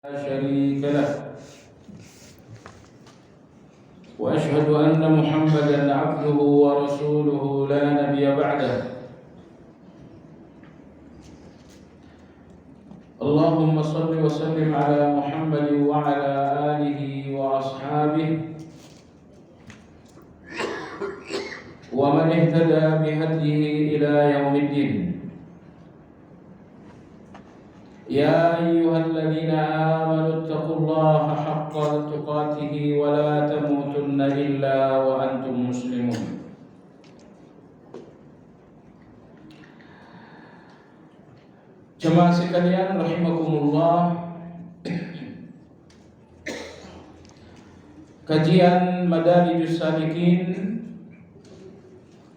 لا شريك له وأشهد أن محمدا عبده ورسوله لا نبي بعده. اللهم صل وسلم على محمد وعلى آله وأصحابه ومن اهتدى بهديه إلى يوم الدين. يا أيها الذين آمنوا اتقوا الله حق تقاته ولا تموتن إلا وأنتم مسلمون. Jemaah sekalian rahimakumullah, kajian Madarijus Salikin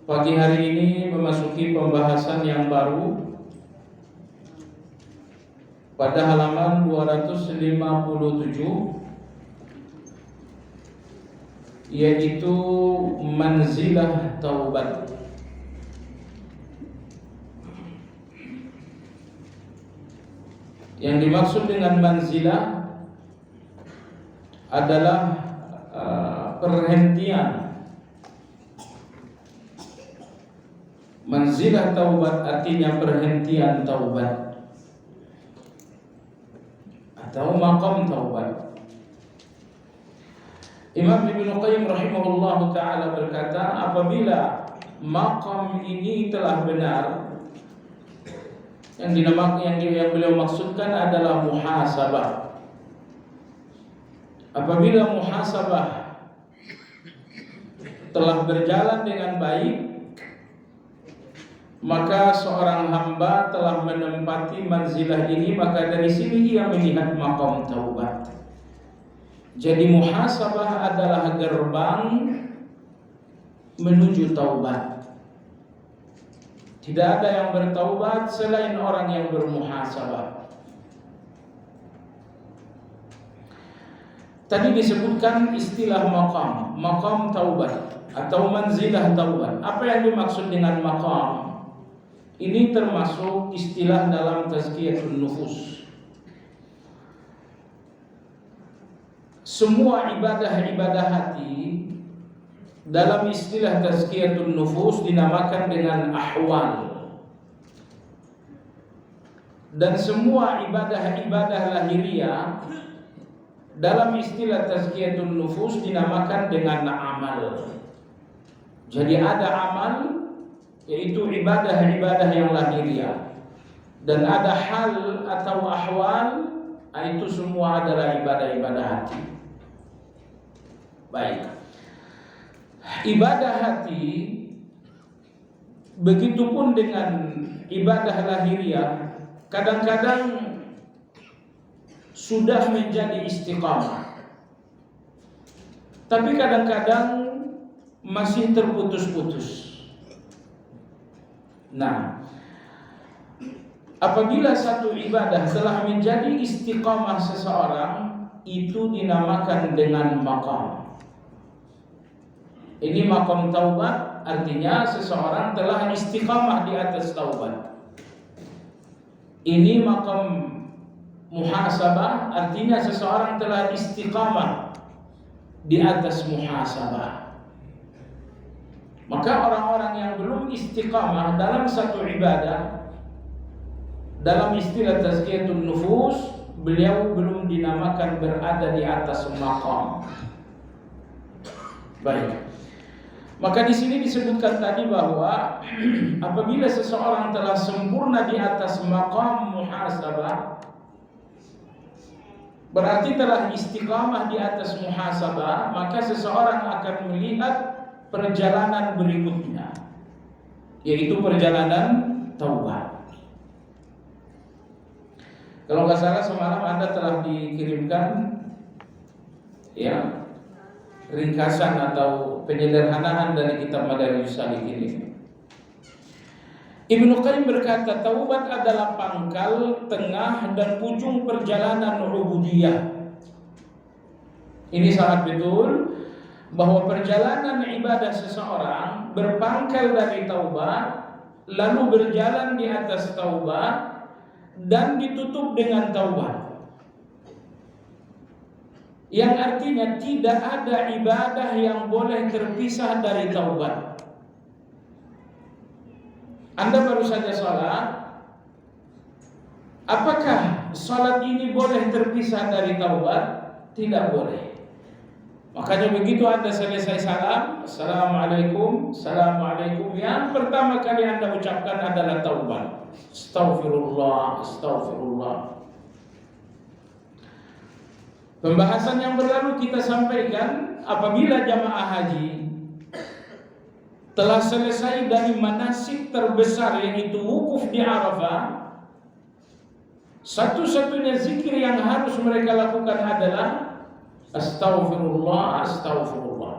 pagi hari ini memasuki pembahasan yang baru pada halaman 257, yaitu manzilah taubat. Yang dimaksud dengan manzilah adalah perhentian. Manzilah taubat artinya perhentian taubat atau maqam taubat. Imam Ibnu Qayyim rahimahullah ta'ala berkata, apabila maqam ini telah benar, yang beliau maksudkan adalah muhasabah. Apabila muhasabah telah berjalan dengan baik, maka seorang hamba telah menempati manzilah ini, maka dari sini ia melihat maqam taubat. Jadi muhasabah adalah gerbang menuju taubat. Tidak ada yang bertaubat selain orang yang bermuhasabah. Tadi disebutkan istilah maqam taubat atau manzilah taubat. Apa yang dimaksud dengan maqam? Ini termasuk istilah dalam tazkiyatun nufus. Semua ibadah-ibadah hati dalam istilah tazkiyatun nufus dinamakan dengan ahwal. Dan semua ibadah-ibadah lahiriah dalam istilah tazkiyatun nufus dinamakan dengan amal. Jadi ada amal, yaitu ibadah-ibadah yang lahiriah, dan ada hal atau ahwal, itu semua adalah ibadah-ibadah hati. Baik, ibadah hati begitupun dengan ibadah lahiriah kadang-kadang sudah menjadi istiqamah, tapi kadang-kadang masih terputus-putus. Nah, apabila satu ibadah telah menjadi istiqamah seseorang, itu dinamakan dengan maqam. Ini maqam taubat, artinya seseorang telah istiqamah di atas taubat. Ini maqam muhasabah, artinya seseorang telah istiqamah di atas muhasabah. Maka orang-orang yang belum istiqamah dalam satu ibadah, dalam istilah tazkiyatun nufus, beliau belum dinamakan berada di atas maqam. Baik. Maka di sini disebutkan tadi bahwa apabila seseorang telah sempurna di atas maqam muhasabah, berarti telah istiqamah di atas muhasabah, maka seseorang akan melihat perjalanan berikutnya, yaitu perjalanan taubat. Kalau nggak salah semalam Anda telah dikirimkan ringkasan atau penyederhanaan dari kitab Madarijus Salikin ini. Ibnu Qayyim berkata, taubat adalah pangkal, tengah, dan ujung perjalanan ubudiyah. Ini sangat betul bahwa perjalanan ibadah seseorang berpangkal dari taubat, lalu berjalan di atas taubat, dan ditutup dengan taubat. yang artinya tidak ada ibadah yang boleh terpisah dari taubat. Anda baru saja sholat, apakah sholat ini boleh terpisah dari taubat? Tidak boleh. Makanya begitu Anda selesai salam, Assalamualaikum, Assalamualaikum, yang pertama kali Anda ucapkan adalah taubat. Astaghfirullah, Astaghfirullah. Pembahasan yang berlalu kita sampaikan, apabila jamaah haji telah selesai dari manasik terbesar yaitu wukuf di Arafah, satu-satunya zikir yang harus mereka lakukan adalah Astaghfirullah, Astaghfirullah.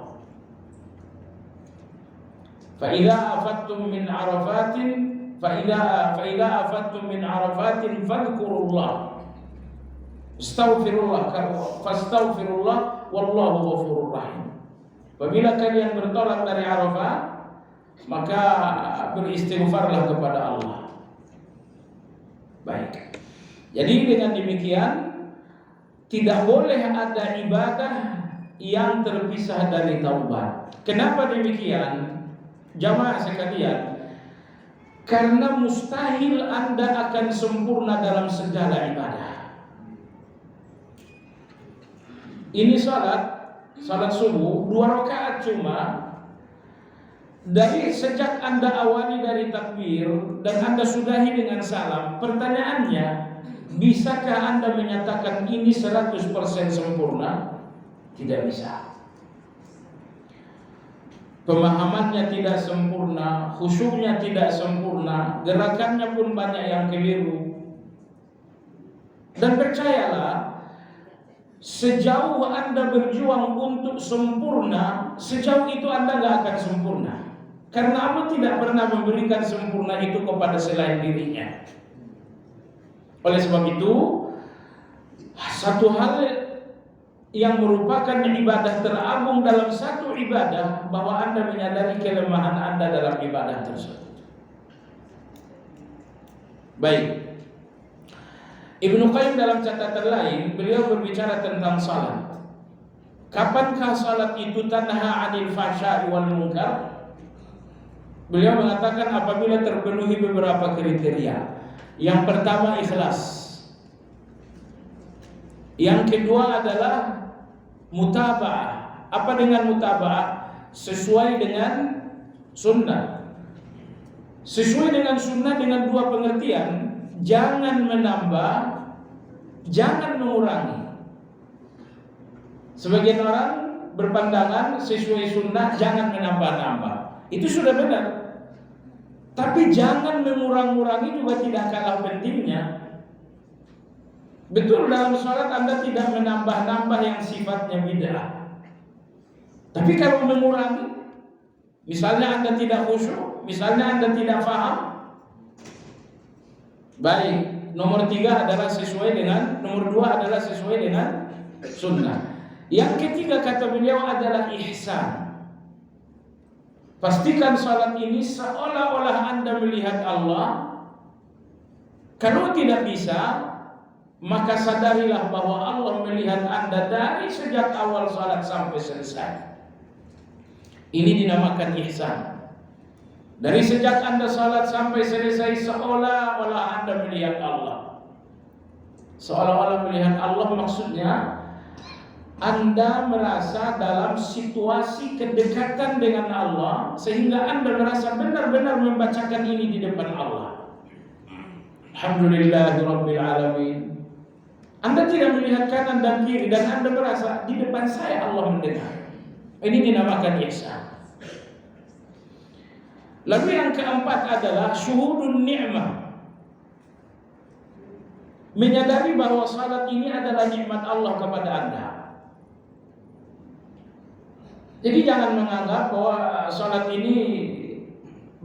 Fa'idha afattum min arafatin fa'idha afattum min arafatin fadhkurullah. Astaghfirullah, fastaghfirullah wallahu ghafurur rahim. Apabila kalian bertolak dari Arafah, maka beristighfarlah kepada Allah. Baik. Jadi dengan demikian tidak boleh ada ibadah yang terpisah dari taubat. Kenapa demikian? Jamaah sekalian, karena mustahil Anda akan sempurna dalam segala ibadah. Ini salat subuh 2 rakaat cuma. Dari sejak Anda awali dari takbir dan Anda sudahi dengan salam, pertanyaannya, bisakah Anda menyatakan ini 100% sempurna? Tidak bisa. Pemahamannya tidak sempurna, khusyuknya tidak sempurna, gerakannya pun banyak yang keliru. Dan percayalah, sejauh Anda berjuang untuk sempurna, sejauh itu Anda gak akan sempurna. Karena Allah tidak pernah memberikan sempurna itu kepada selain dirinya. Oleh sebab itu, satu hal yang merupakan ibadah teragung dalam satu ibadah, bahwa Anda menyadari kelemahan Anda dalam ibadah tersebut. Baik. Ibnu Qayyim dalam catatan lain, beliau berbicara tentang salat. Kapankah salat itu tanha 'anil fahsya'i wal munkar? Beliau mengatakan apabila terpenuhi beberapa kriteria. Yang pertama ikhlas. Yang kedua adalah mutaba'ah. Apa dengan mutaba'ah? Sesuai dengan sunnah. Sesuai dengan sunnah dengan dua pengertian. Jangan menambah, jangan mengurangi. Sebagian orang berpandangan sesuai sunnah, jangan menambah-nambah. Itu sudah benar. Tapi jangan mengurang-urangi juga tidak kalah pentingnya. Betul, dalam sholat Anda tidak menambah-nambah yang sifatnya bid'ah. Tapi kalau mengurangi, misalnya Anda tidak khusyuk, misalnya Anda tidak faham, baik, nomor 3 adalah sesuai dengan, nomor 2 adalah sesuai dengan sunnah. Yang ketiga kata beliau adalah ihsan. Pastikan salat ini seolah-olah Anda melihat Allah. Kalau tidak bisa, maka sadarilah bahwa Allah melihat Anda dari sejak awal salat sampai selesai. Ini dinamakan ihsan. Dari sejak Anda salat sampai selesai, seolah-olah Anda melihat Allah. Seolah-olah melihat Allah maksudnya Anda merasa dalam situasi kedekatan dengan Allah, sehingga Anda merasa benar-benar membacakan ini di depan Allah. Alhamdulillahirabbil alamin. Anda tidak melihat kanan dan kiri, dan Anda merasa di depan saya Allah mendengar. Ini dinamakan ihsan. Lalu yang keempat adalah syuhudun ni'mah. Menyadari bahwa salat ini adalah nikmat Allah kepada Anda. Jadi jangan menganggap bahwa salat ini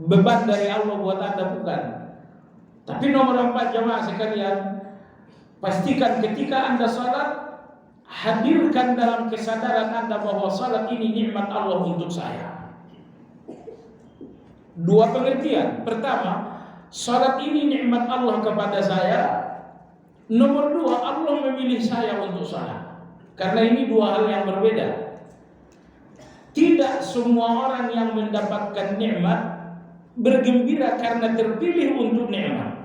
beban dari Allah buat Anda, bukan. Tapi nomor 4 jamaah sekalian, pastikan ketika Anda salat, hadirkan dalam kesadaran Anda bahwa salat ini nikmat Allah untuk saya. Dua pengertian. Pertama, salat ini nikmat Allah kepada saya. Nomor 2, Allah memilih saya untuk salat. Karena ini dua hal yang berbeda. Tidak semua orang yang mendapatkan nikmat bergembira karena terpilih untuk nikmat.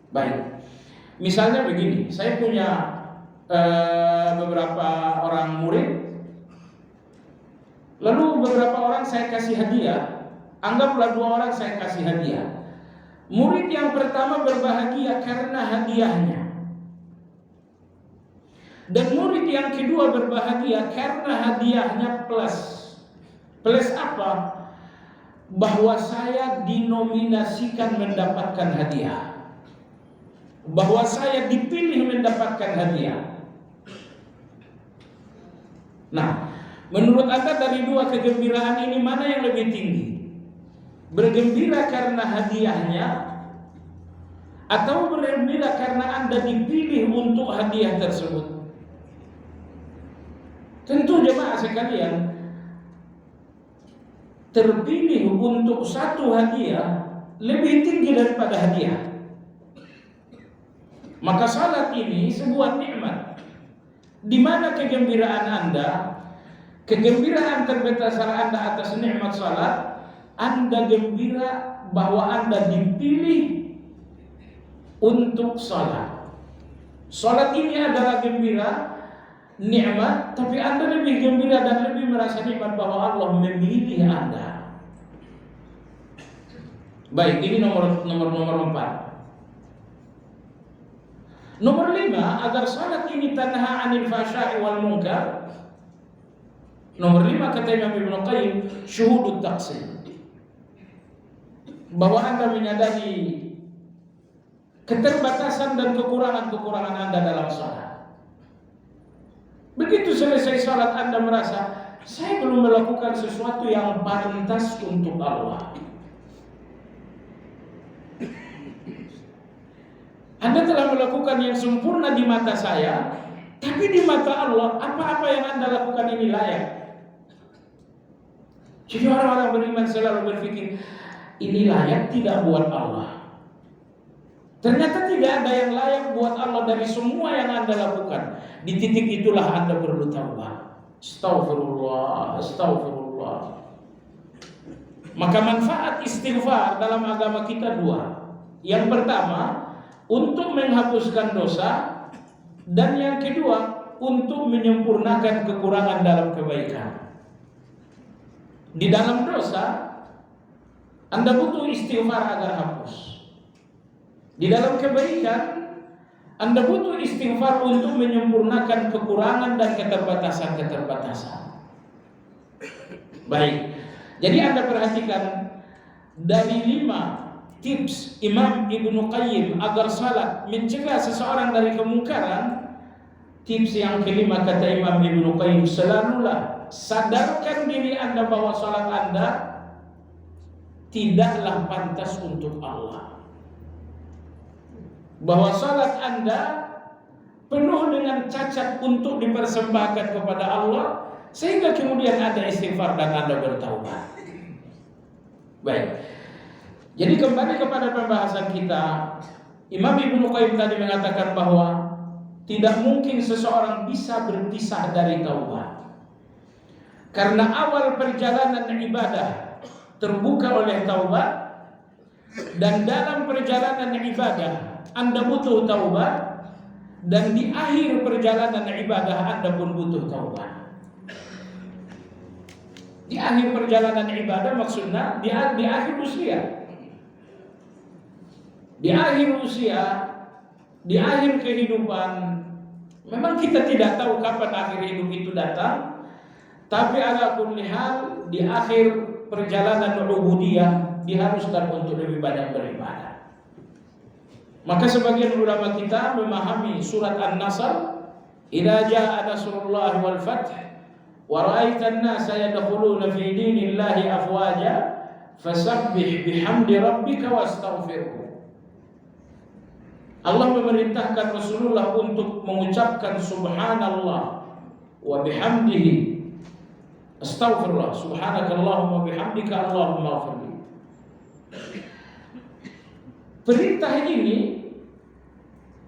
Baik, misalnya begini, saya punya beberapa orang murid, lalu beberapa orang saya kasih hadiah. Anggaplah 2 orang saya kasih hadiah. Murid yang pertama berbahagia karena hadiahnya, dan murid yang kedua berbahagia karena hadiahnya plus. Plus apa? Bahwa saya dinominasikan mendapatkan hadiah, bahwa saya dipilih mendapatkan hadiah. Nah, menurut Anda dari 2 kegembiraan ini mana yang lebih tinggi? Bergembira karena hadiahnya atau bergembira karena Anda dipilih untuk hadiah tersebut? Tentu jemaah sekalian, terpilih untuk satu hadiah lebih tinggi daripada hadiah. Maka salat ini sebuah nikmat. Di mana kegembiraan Anda, kegembiraan terbesar Anda atas nikmat salat, Anda gembira bahwa Anda dipilih untuk salat. Salat ini adalah gembira, nikmat, tapi Anda lebih gembira dan lebih merasa nikmat bahwa Allah memilih Anda. Baik, ini nomor 4. Nomor 5, agar salat ini tanha 'anil fahsya'i wal munkar. Nomor 5 kata Imam Ibnu Qayyim, syuhudut taqsir. Bahwa Anda menyadari keterbatasan dan kekurangan-kekurangan Anda dalam salat. Begitu selesai salat Anda merasa, saya belum melakukan sesuatu yang pantas untuk Allah. Anda telah melakukan yang sempurna di mata saya, tapi di mata Allah, apa-apa yang Anda lakukan ini layak. Jadi orang-orang beriman selalu berpikir, ini layak tidak buat Allah. Ternyata tidak ada yang layak buat Allah dari semua yang Anda lakukan. Di titik itulah Anda perlu taubat. Astaghfirullah, astaghfirullah. Maka manfaat istighfar dalam agama kita 2. Yang pertama, untuk menghapuskan dosa, dan yang kedua, untuk menyempurnakan kekurangan dalam kebaikan. Di dalam dosa, Anda butuh istighfar agar hapus. Di dalam kebaikan, Anda butuh istighfar untuk menyempurnakan kekurangan dan keterbatasan-keterbatasan. Baik, jadi Anda perhatikan dari 5 tips Imam Ibnu Qayyim agar salat mencegah seseorang dari kemungkaran. Tips yang kelima kata Imam Ibnu Qayyim, selalulah sadarkan diri Anda bahwa salat Anda tidaklah pantas untuk Allah, bahwa salat Anda penuh dengan cacat untuk dipersembahkan kepada Allah, sehingga kemudian Anda istighfar dan Anda bertaubat. Baik, jadi kembali kepada pembahasan kita, Imam Ibnu Qayyim tadi mengatakan bahwa tidak mungkin seseorang bisa berpisah dari taubat, karena awal perjalanan ibadah terbuka oleh taubat, dan dalam perjalanan ibadah Anda butuh taubat, dan di akhir perjalanan ibadah Anda pun butuh taubat. Di akhir perjalanan ibadah maksudnya di akhir usia. Di akhir usia, di akhir kehidupan, memang kita tidak tahu kapan akhir hidup itu datang, tapi ala kulli hal di akhir perjalanan ubudiyah diharuskan untuk lebih banyak beribadah. Maka sebagian ulama kita memahami surat An-Nasr, idza jaa nasrullahi wal fath wa ra'aitan nasa yadkhuluna fi dinillahi afwaja fasabbih bihamdi rabbika wastaghfirhu. Allah memerintahkan Rasulullah untuk mengucapkan subhanallah wa bihamdihi, astaghfirullah, subhanakallahumma bihamdika allahumma ighfirli. Perintah ini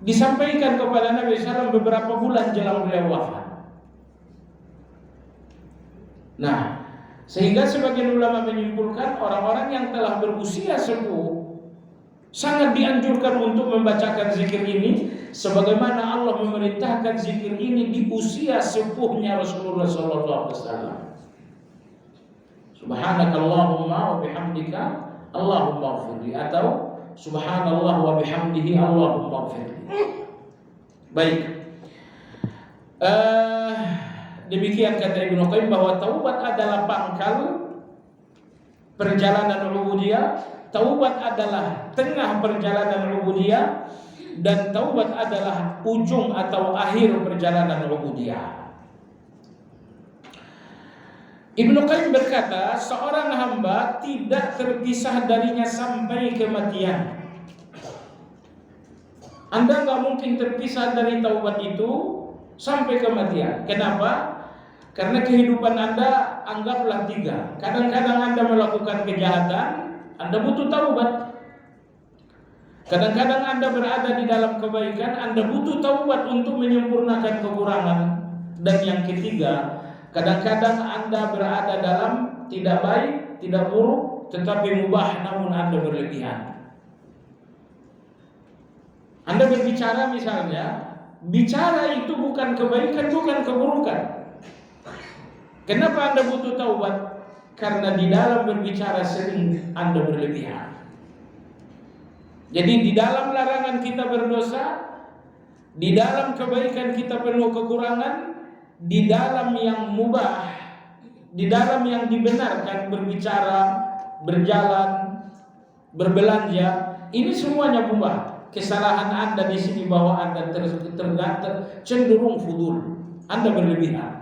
disampaikan kepada Nabi SAW beberapa bulan jelang beliau wafat. Nah, sehingga sebagian ulama menyimpulkan orang-orang yang telah berusia sepuh sangat dianjurkan untuk membacakan zikir ini, sebagaimana Allah memerintahkan zikir ini di usia sepuhnya Rasulullah SAW. Subhanakallahumma wa bihamdika Allahumma ighfirli, atau Subhanallah wa bihamdihi Allahumma ighfirli. Baik. Demikian kata Ibnu Qayyim bahwa taubat adalah pangkal perjalanan ubudiyah, taubat adalah tengah perjalanan ubudiyah, dan taubat adalah ujung atau akhir perjalanan ubudiyah. Ibnu Qayyim berkata, seorang hamba tidak terpisah darinya sampai kematian. Anda nggak mungkin terpisah dari taubat itu sampai kematian. Kenapa? Karena kehidupan Anda anggaplah 3. Kadang-kadang Anda melakukan kejahatan, Anda butuh taubat. Kadang-kadang Anda berada di dalam kebaikan, Anda butuh taubat untuk menyempurnakan kekurangan. Dan yang ketiga, kadang-kadang Anda berada dalam tidak baik, tidak buruk, tetapi mubah namun Anda berlebihan. Anda berbicara misalnya, bicara itu bukan kebaikan, bukan keburukan. Kenapa Anda butuh taubat? Karena di dalam berbicara sering Anda berlebihan. Jadi di dalam larangan kita berdosa, di dalam kebaikan kita penuh kekurangan, di dalam yang mubah, di dalam yang dibenarkan berbicara, berjalan, berbelanja, ini semuanya mubah. Kesalahan Anda di sini bahwa Anda cenderung fudul, Anda berlebihan.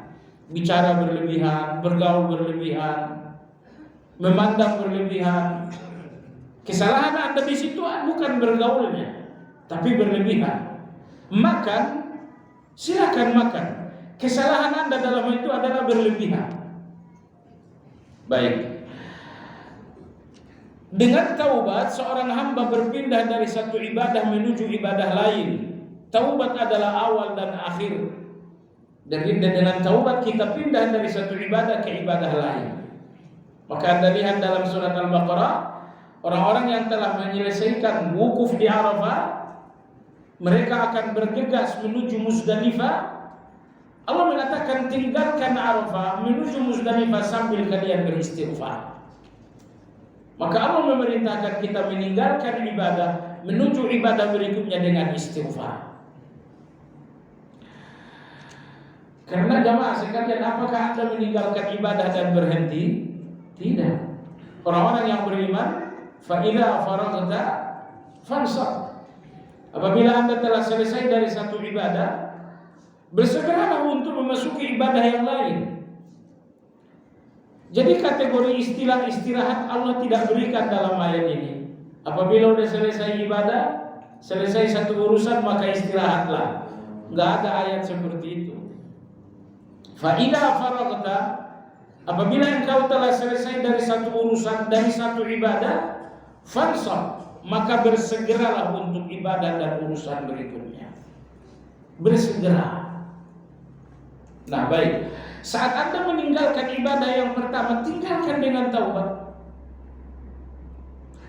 Bicara berlebihan, bergaul berlebihan, memandang berlebihan. Kesalahan Anda di situ bukan bergaulnya, tapi berlebihan. Makan, silakan makan. Kesalahan Anda dalam itu adalah berlebihan. Baik. Dengan taubat, seorang hamba berpindah dari satu ibadah menuju ibadah lain. Taubat adalah awal dan akhir. Dengan taubat kita pindah dari satu ibadah ke ibadah lain. Maka Anda lihat dalam surat Al-Baqarah, orang-orang yang telah menyelesaikan wukuf di Arafah, mereka akan bergegas menuju Muzdalifah. Allah mengatakan tinggalkan Arafah menuju Muzdalifah sambil kalian beristighfar. Maka Allah memerintahkan kita meninggalkan ibadah menuju ibadah berikutnya dengan istighfar. Karena jamaah sekalian, apakah Anda meninggalkan ibadah dan berhenti? Tidak. Orang-orang yang beriman, fa idza faraghta fansab. Apabila Anda telah selesai dari satu ibadah, bersegeralah untuk memasuki ibadah yang lain. Jadi kategori istilah istirahat Allah tidak berikan dalam ayat ini. Apabila sudah selesai ibadah, selesai satu urusan, maka istirahatlah. Enggak ada ayat seperti itu. Fa idza faraghta, apabila engkau telah selesai dari satu urusan, dari satu ibadah, fansab, maka bersegeralah untuk ibadah dan urusan berikutnya. Bersegera. Nah, baik. Saat Anda meninggalkan ibadah yang pertama, tinggalkan dengan taubat.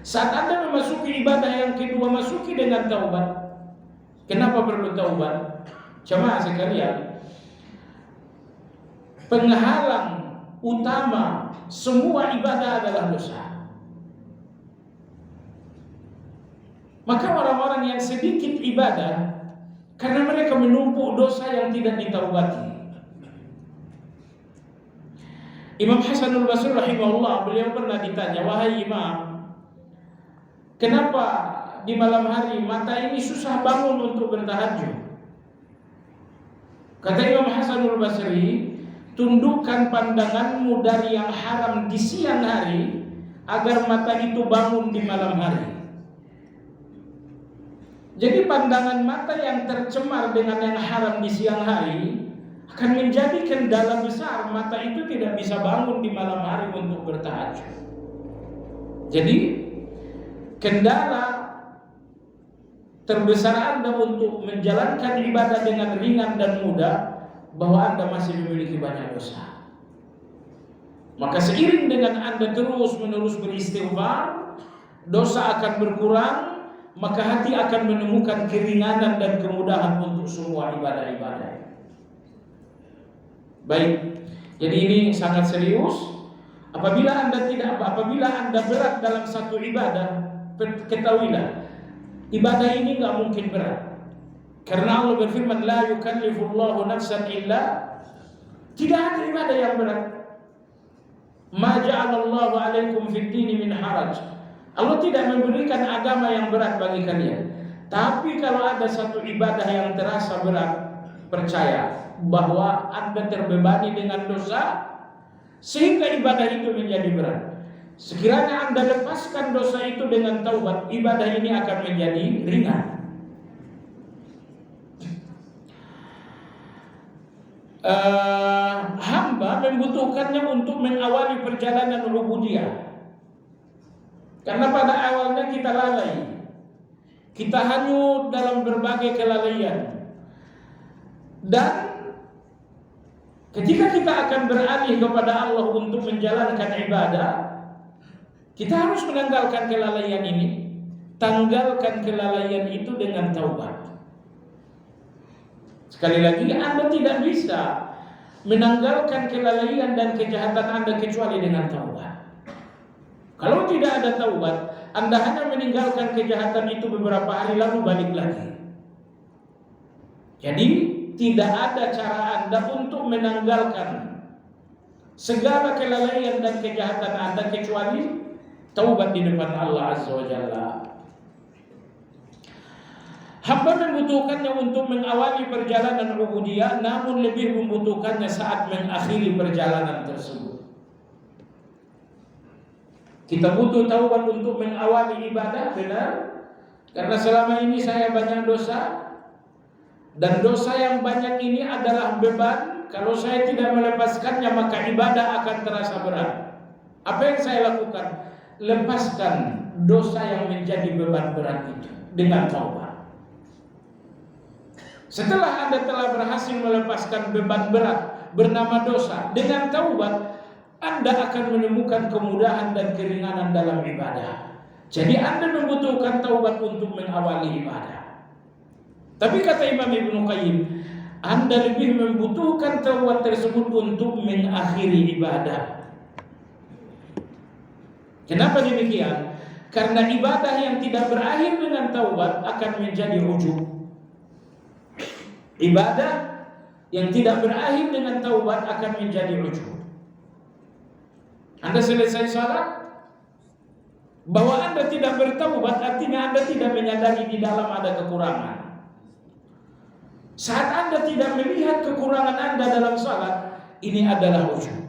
Saat Anda memasuki ibadah yang kedua, masuki dengan taubat. Kenapa perlu taubat? Jemaah sekalian, penghalang utama semua ibadah adalah dosa. Maka orang-orang yang sedikit ibadah karena mereka menumpuk dosa yang tidak ditaubati. Imam Hasanul Basri rahimahullah, beliau pernah ditanya, wahai Imam, kenapa di malam hari mata ini susah bangun untuk bertahajud? Kata Imam Hasanul Basri, tundukkan pandanganmu dari yang haram di siang hari agar mata itu bangun di malam hari. Jadi pandangan mata yang tercemar dengan yang haram di siang hari akan menjadi kendala besar. Mata itu tidak bisa bangun di malam hari untuk bertahajud. Jadi kendala terbesar Anda untuk menjalankan ibadah dengan ringan dan mudah, bahwa Anda masih memiliki banyak dosa. Maka seiring dengan Anda terus-menerus beristighfar, dosa akan berkurang, maka hati akan menemukan keringanan dan kemudahan untuk semua ibadah-ibadah. Baik, jadi ini sangat serius. Apabila Anda berat dalam satu ibadah, ketahuilah ibadah ini nggak mungkin berat. Karena Allah berfirman, la yukallifullahu nafsan illa, tidak ada ibadah yang berat. Ma ja'alallahu alaikum fid dini min haraj. Allah tidak memberikan agama yang berat bagi kalian. Tapi kalau ada satu ibadah yang terasa berat, percaya bahwa Anda terbebani dengan dosa sehingga ibadah itu menjadi berat. Sekiranya Anda lepaskan dosa itu dengan taubat, ibadah ini akan menjadi ringan. Hamba membutuhkannya untuk mengawali perjalanan ubudiyah. Karena pada awalnya kita lalai, kita hanyut dalam berbagai kelalaian, dan ketika kita akan beralih kepada Allah untuk menjalankan ibadah, kita harus menanggalkan kelalaian ini. Tanggalkan kelalaian itu dengan taubat. Sekali lagi, Anda tidak bisa menanggalkan kelalaian dan kejahatan Anda kecuali dengan taubat. Kalau tidak ada taubat, Anda hanya meninggalkan kejahatan itu beberapa hari lalu balik lagi. Jadi tidak ada cara Anda untuk menanggalkan segala kelalaian dan kejahatan Anda kecuali taubat di depan Allah Azza wa Jalla. Hamba membutuhkannya untuk mengawali perjalanan ubudiyah, namun lebih membutuhkannya saat mengakhiri perjalanan tersebut. Kita butuh taubat untuk mengawali ibadah, benar? Karena selama ini saya banyak dosa, dan dosa yang banyak ini adalah beban. Kalau saya tidak melepaskannya, maka ibadah akan terasa berat. Apa yang saya lakukan? Lepaskan dosa yang menjadi beban berat itu dengan taubat. Setelah Anda telah berhasil melepaskan beban berat bernama dosa dengan taubat, Anda akan menemukan kemudahan dan keringanan dalam ibadah. Jadi Anda membutuhkan taubat untuk mengawali ibadah. Tapi kata Imam Ibnu Qayyim, Anda lebih membutuhkan taubat tersebut untuk mengakhiri ibadah. Kenapa demikian? Karena ibadah yang tidak berakhir dengan taubat akan menjadi ujub. Ibadah yang tidak berakhir dengan taubat akan menjadi ujub. Anda selesai salat, bahwa Anda tidak bertaubat artinya Anda tidak menyadari di dalam ada kekurangan. Saat Anda tidak melihat kekurangan Anda dalam salat, ini adalah ujub.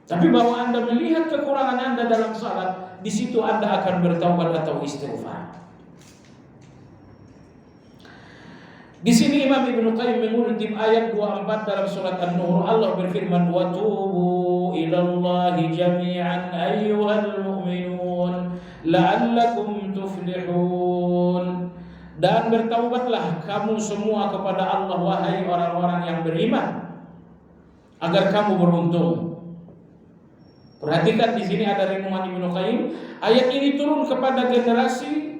Tapi bahwa Anda melihat kekurangan Anda dalam salat, di situ Anda akan bertaubat atau istighfar. Di sini Imam Ibnu Qayyim mengutip ayat 24 dalam surat An-Nur. Allah berfirman, "Wa tubu ilallahi jami'an ayyuhal mu'minun la'allakum tuflihun." Dan bertaubatlah kamu semua kepada Allah, wahai orang-orang yang beriman, agar kamu beruntung. Perhatikan di sini ada renungan Ibnu Qayyim. Ayat ini turun kepada generasi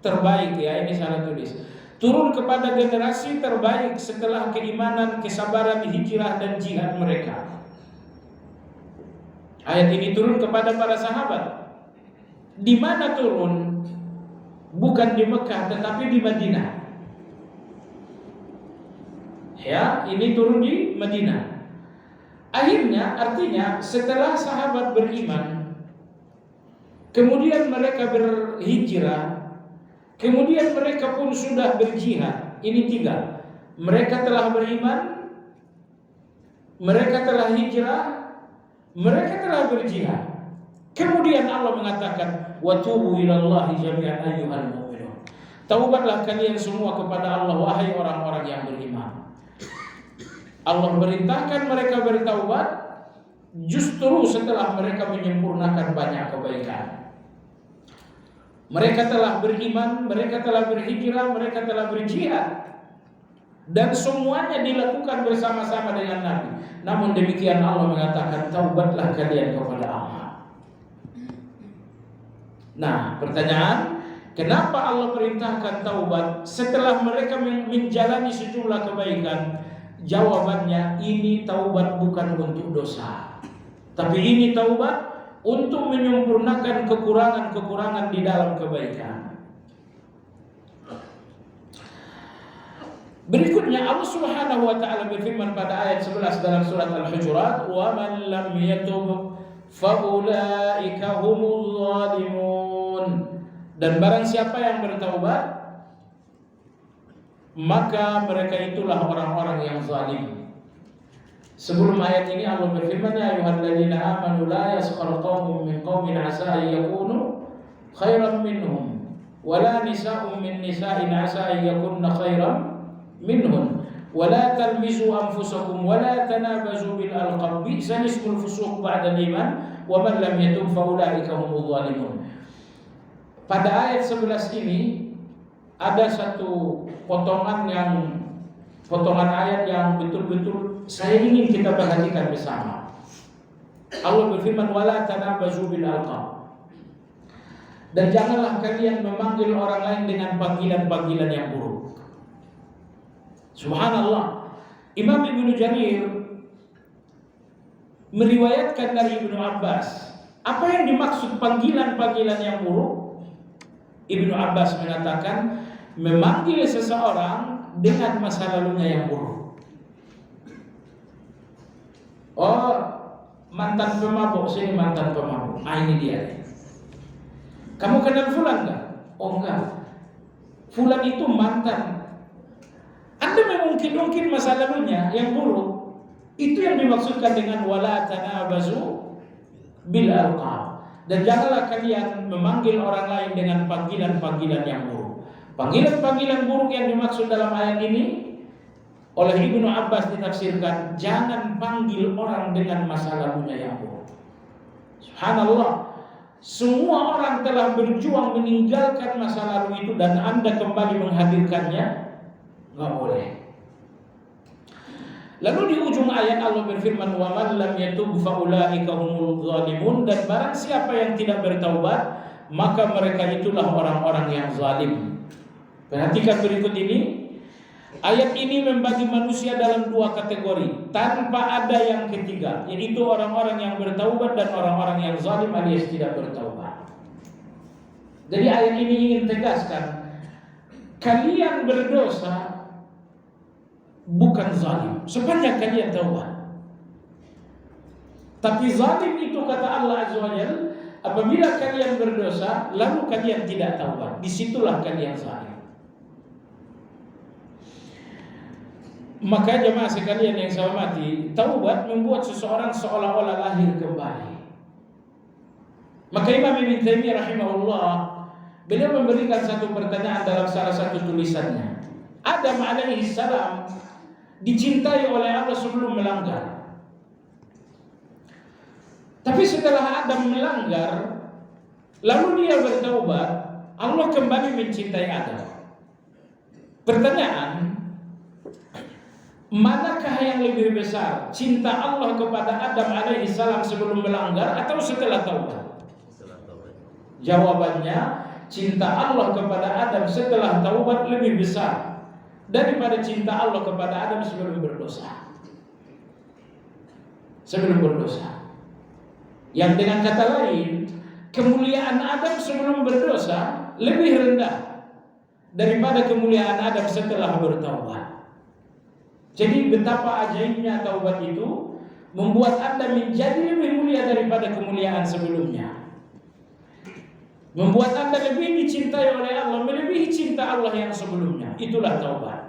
terbaik, ya, ini saya tulis. Turun kepada generasi terbaik setelah keimanan, kesabaran, hijrah dan jihad mereka. Ayat ini turun kepada para sahabat. Di mana turun? Bukan di Mekah tetapi di Madinah. Ya, ini turun di Madinah. Akhirnya artinya setelah sahabat beriman, kemudian mereka berhijrah, kemudian mereka pun sudah berjihad. Ini tiga. Mereka telah beriman, mereka telah hijrah, mereka telah berjihad. Kemudian Allah mengatakan, "Wa tubu ilallahi jami'an ayyuhal mu'minun." Taubatlah kalian semua kepada Allah, wahai orang-orang yang beriman. Allah merintahkan mereka bertaubat justru setelah mereka menyempurnakan banyak kebaikan. Mereka telah beriman, mereka telah berhijrah, mereka telah berjihad, dan semuanya dilakukan bersama-sama dengan Nabi. Namun demikian Allah mengatakan, taubatlah kalian kepada Allah. Nah, pertanyaan, kenapa Allah perintahkan taubat setelah mereka menjalani sejumlah kebaikan? Jawabannya, ini taubat bukan untuk dosa, tapi ini taubat untuk menyempurnakan kekurangan-kekurangan di dalam kebaikan. Berikutnya Allah Subhanahu wa taala berfirman pada ayat 11 dalam surat Al-Hujurat, "Wa man lam yatub fa ulaika humuz zalimun." Dan barang siapa yang bertaubat, maka mereka itulah orang-orang yang zalim. Sebelum ayat ini Allah berfirman, "Ya ayyuhalladzina amanu la yaskhar qaumun min qaumin 'asa an yakunu khairan minhum wa la nisa'un min nisa'in 'asa an yakunna khairan minhun wa la talmizu anfusakum wa la tanabazu bil alqab bi'sa ismul fusuq ba'da al-iman wa man lam yatub fa ulaika humuz zalimun." Pada ayat 11 ini ada satu potongan ayat yang betul-betul saya ingin kita perhatikan bersama. Allah berfirman, "Wala tanabazu bil alqab." Dan janganlah kalian memanggil orang lain dengan panggilan-panggilan yang buruk. Subhanallah. Imam Ibnu Jarir meriwayatkan dari Ibnu Abbas, apa yang dimaksud panggilan-panggilan yang buruk? Ibnu Abbas mengatakan, memanggil seseorang dengan masa lalunya yang buruk. Oh, mantan pemabuk, sini mantan pemabuk. Ini dia. Kamu kenal Fulan enggak? Oh enggak. Fulan itu mantan. Anda mengungkit-ungkit masa lalunya yang buruk. Itu yang dimaksudkan dengan wala tanabazu bil alqab. Dan janganlah kalian memanggil orang lain dengan panggilan-panggilan yang buruk. Panggilan-panggilan buruk yang dimaksud dalam ayat ini oleh Ibnu Abbas ditafsirkan, jangan panggil orang dengan masa lalunya yang buruk. Subhanallah, semua orang telah berjuang meninggalkan masa lalu itu dan Anda kembali menghadirkannya, nggak boleh. Lalu di ujung ayat Allah berfirman, "Wa man lam yatub fa ulaika humul zalimun." Dan barang siapa yang tidak bertaubat, maka mereka itulah orang-orang yang zalim. Perhatikan berikut ini. Ayat ini membagi manusia dalam dua kategori tanpa ada yang ketiga, yaitu orang-orang yang bertaubat dan orang-orang yang zalim alias tidak bertaubat. Jadi ayat ini ingin tegaskan, kalian berdosa bukan zalim sepanjang kalian taubat. Tapi zalim itu kata Allah Azza wa Jalla, apabila kalian berdosa lalu kalian tidak taubat, disitulah kalian zalim. Maka jemaah sekalian yang saya hormati, taubat membuat seseorang seolah-olah lahir kembali. Maka Imam Ibnu Taimiyah rahimahullah, beliau memberikan satu pertanyaan dalam salah satu tulisannya. Adam alaihi salam dicintai oleh Allah sebelum melanggar. Tapi setelah Adam melanggar, lalu dia bertaubat, Allah kembali mencintai Adam. Pertanyaan, manakah yang lebih besar, cinta Allah kepada Adam alaihi salam sebelum melanggar atau setelah taubat? Jawabannya, cinta Allah kepada Adam setelah taubat lebih besar daripada cinta Allah kepada Adam sebelum berdosa. Sebelum berdosa. Yang dengan kata lain, kemuliaan Adam sebelum berdosa lebih rendah daripada kemuliaan Adam setelah bertaubat. Jadi betapa ajaibnya taubat itu membuat Anda menjadi lebih mulia daripada kemuliaan sebelumnya. Membuat Anda lebih dicintai oleh Allah, melebihi cinta Allah yang sebelumnya. Itulah taubat.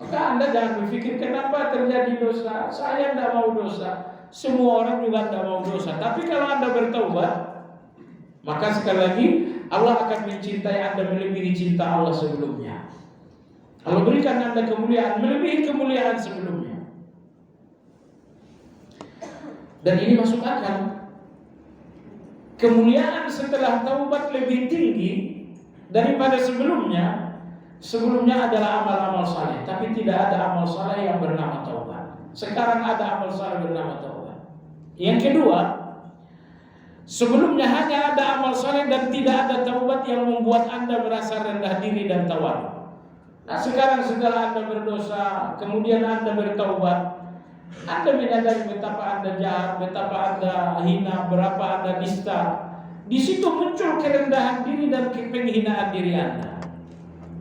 Maka Anda jangan berpikir kenapa terjadi dosa. Saya tidak mau dosa. Semua orang juga tidak mau dosa. Tapi kalau Anda bertaubat, maka sekali lagi Allah akan mencintai Anda melebihi cinta Allah sebelumnya. Allah berikan Anda kemuliaan melebihi kemuliaan sebelumnya. Dan ini masuk akal. kemuliaan setelah taubat lebih tinggi daripada sebelumnya. Sebelumnya adalah amal-amal saleh, tapi tidak ada amal saleh yang bernama taubat. Sekarang ada amal saleh bernama taubat. Yang kedua, sebelumnya hanya ada amal saleh dan tidak ada taubat yang membuat Anda merasa rendah diri dan tawadu. Nah, sekarang setelah Anda berdosa, kemudian Anda bertaubat, Anda menyadari betapa Anda jahat, betapa Anda hina, berapa Anda nista. Di situ muncul kerendahan diri dan penghinaan diri Anda.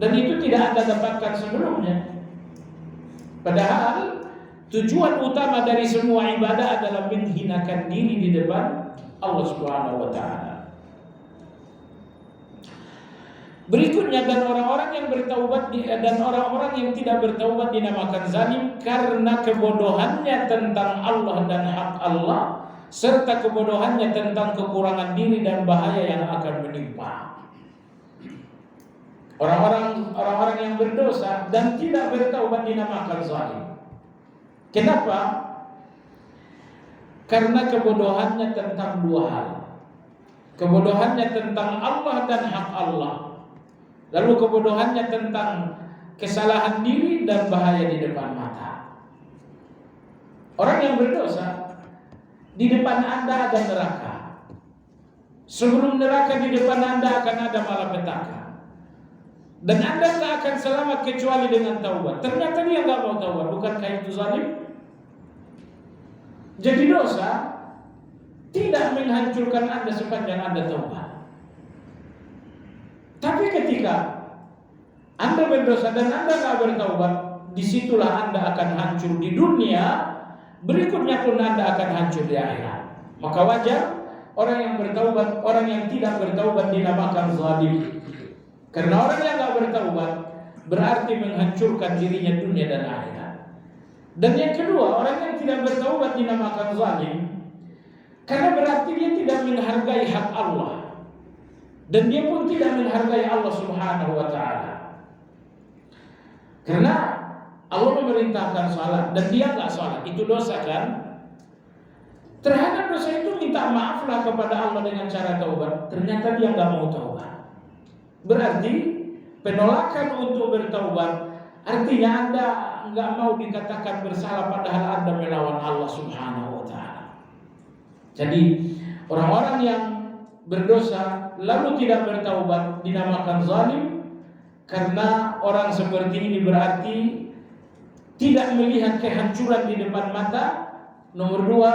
Dan itu tidak Anda dapatkan sebelumnya. Padahal tujuan utama dari semua ibadah adalah menghinakan diri di depan Allah Subhanahu wa taala. Berikutnya, dan orang-orang yang bertaubat dan orang-orang yang tidak bertaubat dinamakan zalim karena kebodohannya tentang Allah dan hak Allah, serta kebodohannya tentang kekurangan diri dan bahaya yang akan menimpa. Orang-orang yang berdosa dan tidak bertaubat dinamakan zalim. Kenapa? Karena kebodohannya tentang dua hal. Kebodohannya tentang Allah dan hak Allah. Lalu kebodohannya tentang kesalahan diri dan bahaya di depan mata. Orang yang berdosa, di depan Anda ada neraka. Sebelum neraka di depan Anda akan ada malapetaka. Dan Anda tak akan selamat kecuali dengan taubat. Ternyata dia nggak mau taubat, bukankah itu zalim? Jadi dosa tidak menghancurkan Anda sepanjang Anda taubat. Tapi ketika Anda berdosa dan Anda nggak bertaubat, disitulah Anda akan hancur di dunia. Berikutnya pun Anda akan hancur di akhirat. Maka wajar orang yang bertaubat, orang yang tidak bertaubat dinamakan zalim. Karena orang yang tidak bertaubat berarti menghancurkan dirinya dunia dan akhirat. Dan yang kedua, orang yang tidak bertaubat dinamakan zalim karena berarti dia tidak menghargai hak Allah. Dan dia pun tidak menghargai Allah Subhanahu wa taala. Karena Allah memerintahkan salat dan dia enggak salat, itu dosa kan? Terhadap dosa itu minta maaflah kepada Allah dengan cara taubat. Ternyata dia enggak mau taubat. Berarti penolakan untuk bertaubat artinya Anda enggak mau dikatakan bersalah padahal Anda melawan Allah Subhanahu wa taala. Jadi orang-orang yang berdosa lalu tidak bertaubat dinamakan zalim karena orang seperti ini berarti tidak melihat kehancuran di depan mata. Nomor dua,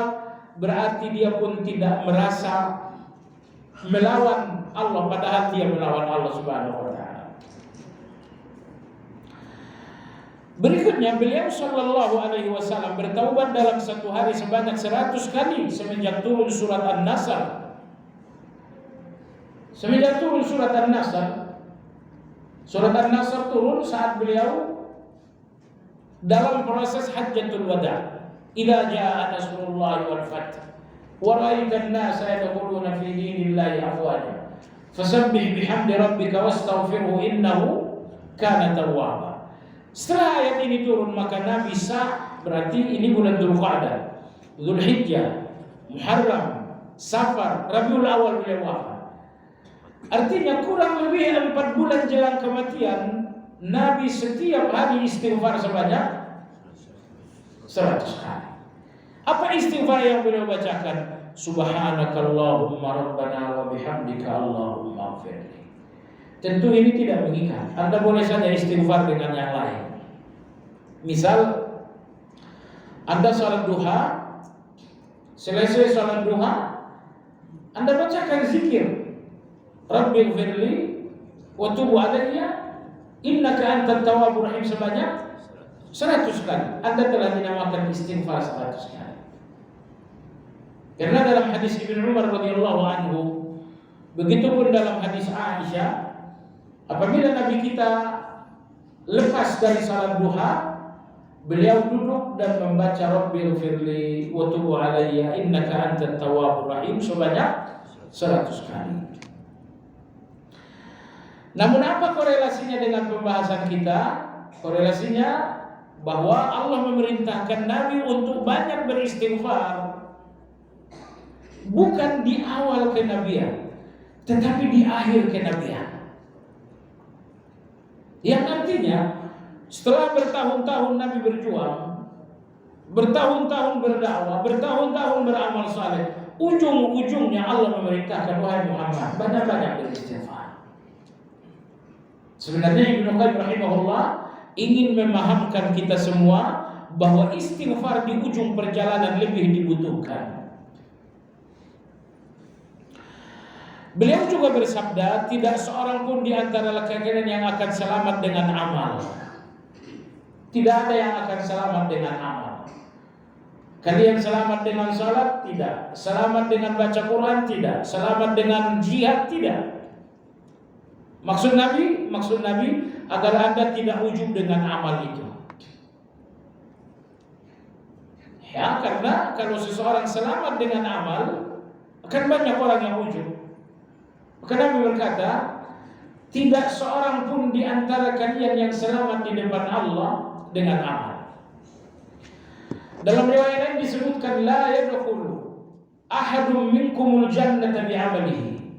berarti dia pun tidak merasa melawan Allah padahal dia melawan Allah Subhanahu wa taala. Berikutnya beliau sallallahu alaihi wasallam bertaubat dalam satu hari sebanyak 100 kali semenjak turun surat An-Nasr. Semenjak turun surat An-Nasr, surat An-Nasr turun saat beliau dalam proses Hajjatul Wada. Idza jaa nasrullahi wal fath wa ra'aitan nasa yadkhuluna fi dinillahi afwaja fasabbih bihamdi rabbika wastaghfirhu innahu kana tawwaba. Setelah ayat ini turun maka Nabi berarti ini bulan Dzulqa'dah, Dzulhijjah, Muharram, Safar, Rabiul Awal beliau wafat. Artinya kurang lebih 4 bulan jelang kematian Nabi setiap hari istighfar sebanyak 100 kali. Apa istighfar yang beliau bacakan? Subhanakallahumma rabbana wa bihamdika Allahumma ighfirli. Tentu ini tidak mengikat. Anda boleh saja istighfar dengan yang lain. Misal Anda salat duha, selesai salat duha Anda bacakan zikir Rabbighfirli wa tub alayya innaka antat tawwabur rahim sebanyak 100 kali. Anda telah dinamakan istighfar 100 kali. Karena dalam hadis Ibnu Umar radhiyallahu anhu, begitupun dalam hadis Aisyah, apabila Nabi kita lepas dari salat duha, beliau duduk dan membaca Rabbighfirli wa tub alayya innaka antat tawwabur rahim sebanyak 100 kali. Namun apa korelasinya dengan pembahasan kita? Korelasinya bahwa Allah memerintahkan Nabi untuk banyak beristighfar. bukan di awal kenabian, tetapi di akhir kenabian. Yang artinya setelah bertahun-tahun Nabi berjuang, bertahun-tahun berdakwah, bertahun-tahun beramal saleh, ujung-ujungnya Allah memerintahkan, wahai Muhammad, banyak-banyak beristighfar. Sebenarnya Ibnu Qayyim rahimahullah ingin memahamkan kita semua bahwa istighfar di ujung perjalanan lebih dibutuhkan. Beliau juga bersabda, tidak seorang pun di antara kalian yang akan selamat dengan amal. Tidak ada yang akan selamat dengan amal. Kalian selamat dengan salat? Tidak. Selamat dengan baca Quran? Tidak. Selamat dengan jihad? Tidak. Maksud Nabi agar Anda tidak ujub dengan amal itu. Ya, karena kalau seseorang selamat dengan amal, akan banyak orang yang ujub. Maka Nabi berkata, tidak seorang pun di antara kalian yang selamat di depan Allah dengan amal. Dalam riwayat lain disebutkan, la yadkhulu ahadun minkumul jannata bi'amalihi.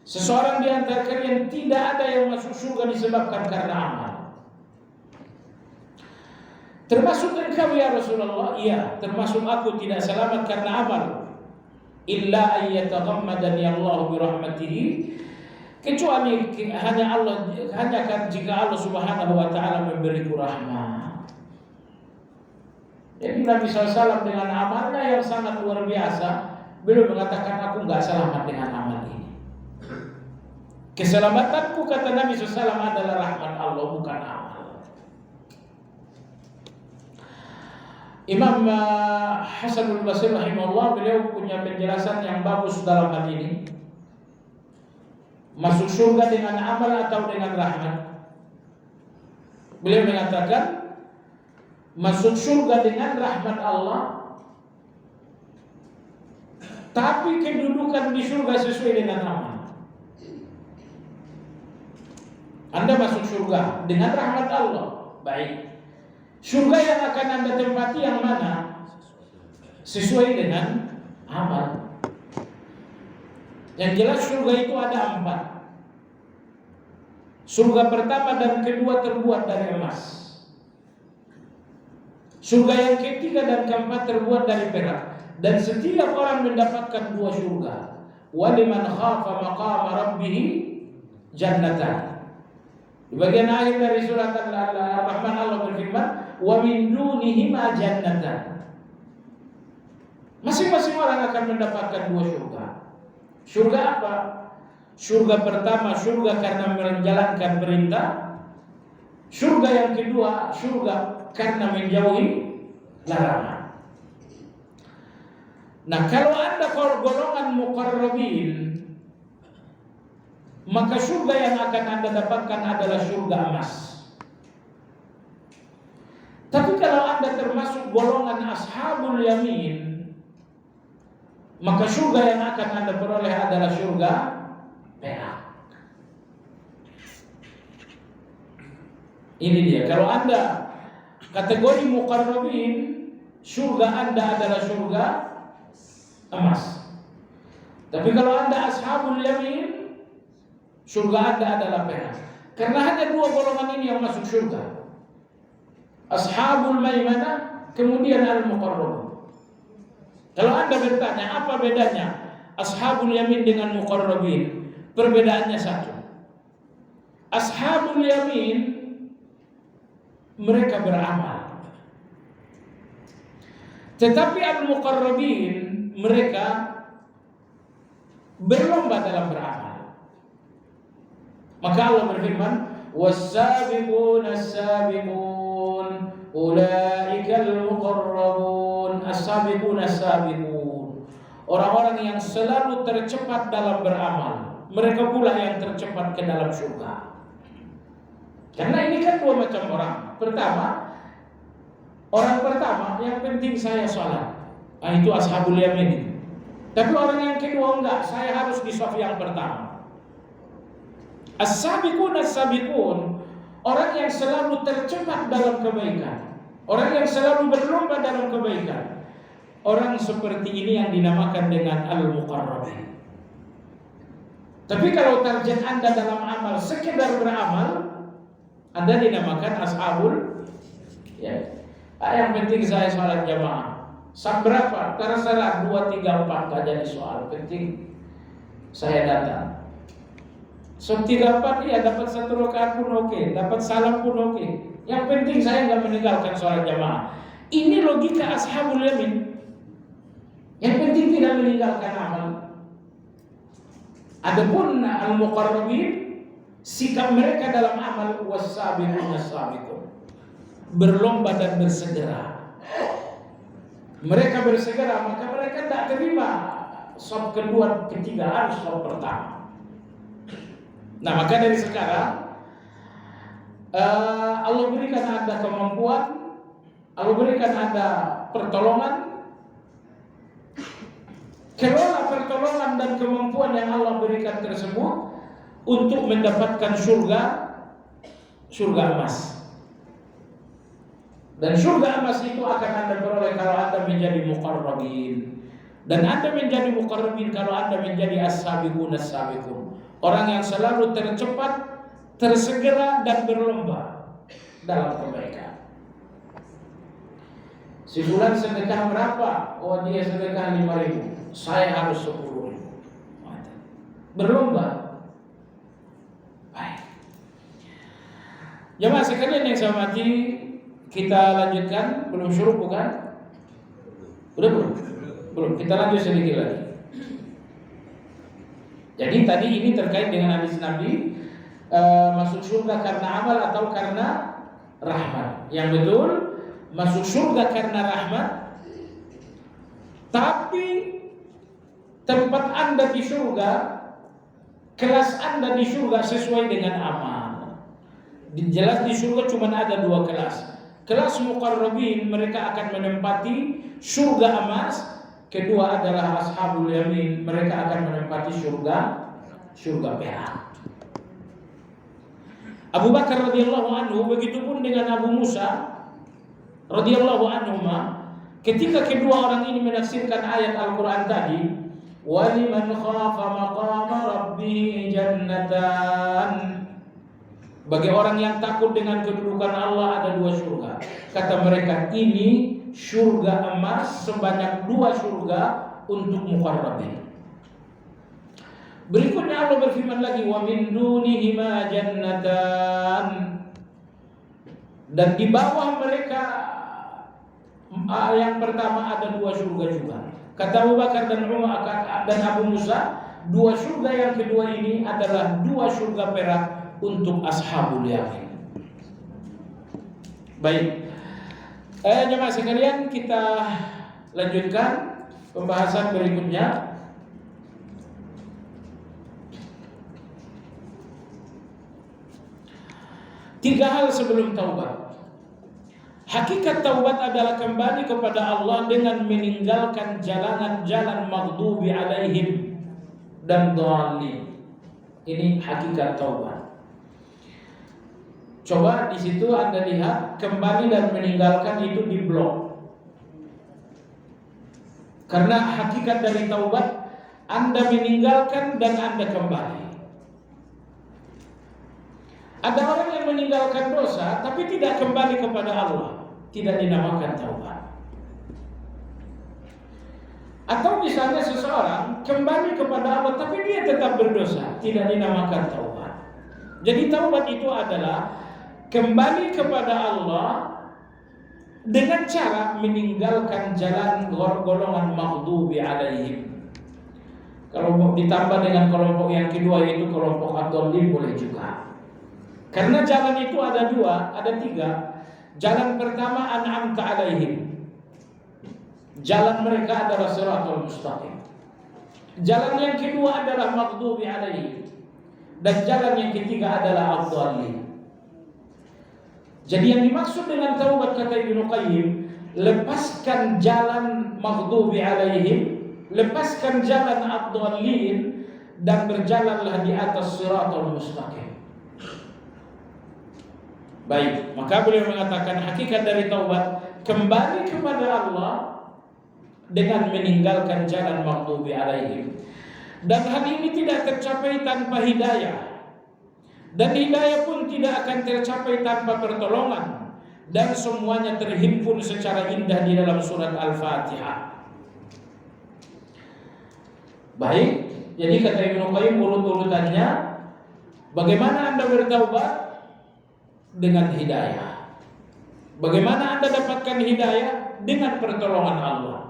Seseorang di antara kalian tidak ada yang masuk surga disebabkan karena amal. Termasuk engkau ya Rasulullah? Iya, termasuk aku tidak selamat karena amal. Illa ayyataghammadani Allah birahmatihi, kecuali hanya jika Allah Subhanahu wa taala memberiku rahmat. Jadi Nabi SAW dengan amalnya yang sangat luar biasa, beliau mengatakan aku enggak selamat dengan amal ini. Keselamatanku, kata Nabi SAW, adalah rahmat Allah, bukan amal. Imam Hasanul Basri rahimahullah, beliau punya penjelasan yang bagus dalam hal ini. Masuk surga dengan amal atau dengan rahmat? Beliau mengatakan masuk surga dengan rahmat Allah, tapi kedudukan di surga sesuai dengan amal. Anda masuk surga dengan rahmat Allah, baik. Surga yang akan Anda tempati yang mana? Sesuai dengan amal. Yang jelas surga itu ada 4. Surga pertama dan kedua terbuat dari emas. Surga yang ketiga dan keempat terbuat dari perak. Dan setiap orang mendapatkan 2 surga. Wa liman khafa maqama rabbih jannatan. Di bagian akhir dari surat Al-Rahman Allah berfirman, wa min dunihima jannatan. Masing-masing orang akan mendapatkan 2 surga. Surga apa? Surga pertama, surga karena menjalankan perintah. Surga yang kedua, surga karena menjauhi larangan. Nah, kalau Anda golongan muqarrabin, maka surga yang akan Anda dapatkan adalah surga emas. Tapi kalau Anda termasuk golongan ashabul yamin, maka surga yang akan Anda peroleh adalah surga perak. Ini dia. Kalau Anda kategori muqarrabin, surga Anda adalah surga emas. Tapi kalau Anda ashabul yamin, surga Anda adalah perak. Karena hanya 2 golongan ini yang masuk surga. Ashabul maimanah, kemudian al-muqarrabun. Kalau Anda bertanya apa bedanya ashabul yamin dengan muqarrabin, perbedaannya satu. Ashabul yamin mereka beramal, tetapi al-muqarrabin mereka berlomba dalam beramal. Maka Allah berfirman, was-sabiquna as-sabiqun ulaikal muqarrabun. As-sabiquna as-sabiqun, orang-orang yang selalu tercepat dalam beramal, mereka pula yang tercepat ke dalam surga. Karena ini kan 2 macam orang. Orang pertama yang penting saya salat, itu ashabul yamin. Tapi orang yang kedua enggak, saya harus di saf yang pertama. As-sabiqun as-sabiqun, orang yang selalu tercepat dalam kebaikan, orang yang selalu berlomba dalam kebaikan. orang seperti ini yang dinamakan dengan al-muqarrabin. Tapi kalau target Anda dalam amal sekedar beramal, Anda dinamakan ashabul ya. Yang penting saya sholat jamaah. Sam berapa? Terserah 2, 3, 4 gak jadi soal. Penting saya datang. So 3, 4 ya dapat 1 rakaat pun oke, dapat salam pun oke. Yang penting saya nggak meninggalkan sholat jamaah. Ini logika ashabul yamin. Yang penting tidak meninggalkan amal. Adapun al-muqarrabin, sikap mereka dalam amal was-sabiqun as-sabiqun, berlomba dan bersegera. Mereka bersegera, maka mereka tidak terima sop kedua, ketiga, harus sop pertama. Nah, maka dari sekarang Allah berikan Anda kemampuan, Allah berikan Anda pertolongan. Kelola pertolongan dan kemampuan yang Allah berikan tersebut untuk mendapatkan surga emas. Dan surga emas itu akan Anda peroleh kalau Anda menjadi muqarrabin. Dan Anda menjadi muqarrabin kalau Anda menjadi as-sabiqun as-sabiqun. Orang yang selalu tercepat, tersegera dan berlomba dalam kebaikan. Sebulan sedekah berapa? Oh, dia sedekah 5.000. Saya harus 10.000. Berlomba. Baik. Jemaah sekalian yang saya hormati, kita lanjutkan. Belum syuruk bukan? Udah belum? Belum. Kita lanjut sedikit lagi. Jadi tadi ini terkait dengan hadis Nabi, masuk surga karena amal atau karena rahmat. Yang betul, masuk surga karena rahmat. Tapi tempat Anda di surga, kelas Anda di surga sesuai dengan amal. Jelas di surga cuma ada 2 kelas. Kelas muqarrabin, mereka akan menempati surga emas. Kedua adalah ashabul yamin, mereka akan menempati surga perak. Abu Bakar radhiyallahu anhu, begitupun dengan Abu Musa radhiyallahu anhu, ketika kedua orang ini menafsirkan ayat Al-Quran tadi, waliman khafa maqama rabbih jannatan, bagi orang yang takut dengan kedudukan Allah ada 2 surga. Kata mereka, ini surga emas sebanyak 2 surga untuk muqarrabin. Berikutnya Allah berfirman lagi, wa min dunihima jannatan, dan di bawah mereka yang pertama ada 2 surga juga. Kata Abu Bakar dan Umar dan Abu Musa, 2 surga yang kedua ini adalah 2 surga perak untuk ashabul yamin. Baik, jemaah sekalian, kita lanjutkan pembahasan berikutnya. Tiga hal sebelum taubat. Hakikat taubat adalah kembali kepada Allah dengan meninggalkan jalan maghdubi alaihim dan dhalin. Ini hakikat taubat. Coba di situ Anda lihat, kembali dan meninggalkan itu di blok. Karena hakikat dari taubat, Anda meninggalkan dan Anda kembali. Ada orang yang meninggalkan dosa tapi tidak kembali kepada Allah, tidak dinamakan taubat. Atau misalnya seseorang kembali kepada Allah tapi dia tetap berdosa, tidak dinamakan taubat. Jadi taubat itu adalah kembali kepada Allah dengan cara meninggalkan jalan golongan maghdubi alaihim. Kalau ditambah dengan kelompok yang kedua, yaitu kelompok ad-dallin, boleh juga. Karena jalan itu ada 2, ada 3. Jalan pertama an'amta alaihim, jalan mereka adalah siratal mustaqim. Jalan yang kedua adalah maghdubi alaihim, dan jalan yang ketiga adalah ad-dallin. Jadi yang dimaksud dengan taubat, kata Ibnu Qayyim, lepaskan jalan maghdubi alaihim, lepaskan jalan ad-dallin, dan berjalanlah di atas siratal mustaqim. Baik, maka beliau mengatakan hakikat dari taubat kembali kepada Allah dengan meninggalkan jalan maghdubi alaihim. Dan hal ini tidak tercapai tanpa hidayah. Dan hidayah pun tidak akan tercapai tanpa pertolongan. Dan semuanya terhimpun secara indah di dalam surat Al-Fatihah. Baik, jadi kata Ibnu Qayyim urut-urutannya, bagaimana Anda bertaubat? Dengan hidayah. Bagaimana Anda dapatkan hidayah? Dengan pertolongan Allah.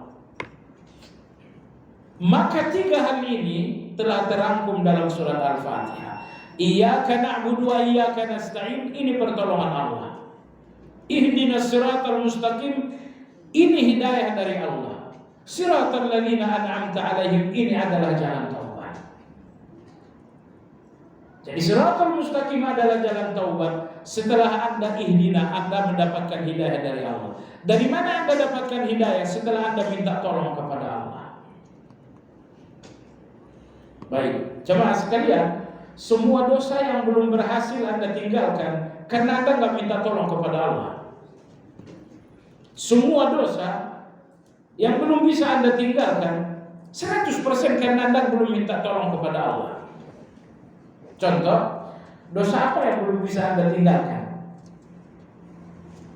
Maka tiga hal ini telah terangkum dalam surat Al-Fatihah. Iyyaka na'budu wa iyyaka nasta'in, ini pertolongan Allah. Ihdinas siratal mustaqim, ini hidayah dari Allah. Siratal ladzina an'amta 'alaihim, ini adalah jalan taubat. Jadi siratal mustaqim adalah jalan taubat. Setelah Anda ihdina, Anda mendapatkan hidayah dari Allah. Dari mana Anda dapatkan hidayah? Setelah Anda minta tolong kepada Allah. Baik, jemaah sekalian, semua dosa yang belum berhasil Anda tinggalkan karena Anda nggak minta tolong kepada Allah. Semua dosa yang belum bisa Anda tinggalkan 100% karena Anda belum minta tolong kepada Allah. Contoh, dosa apa yang belum bisa Anda tinggalkan?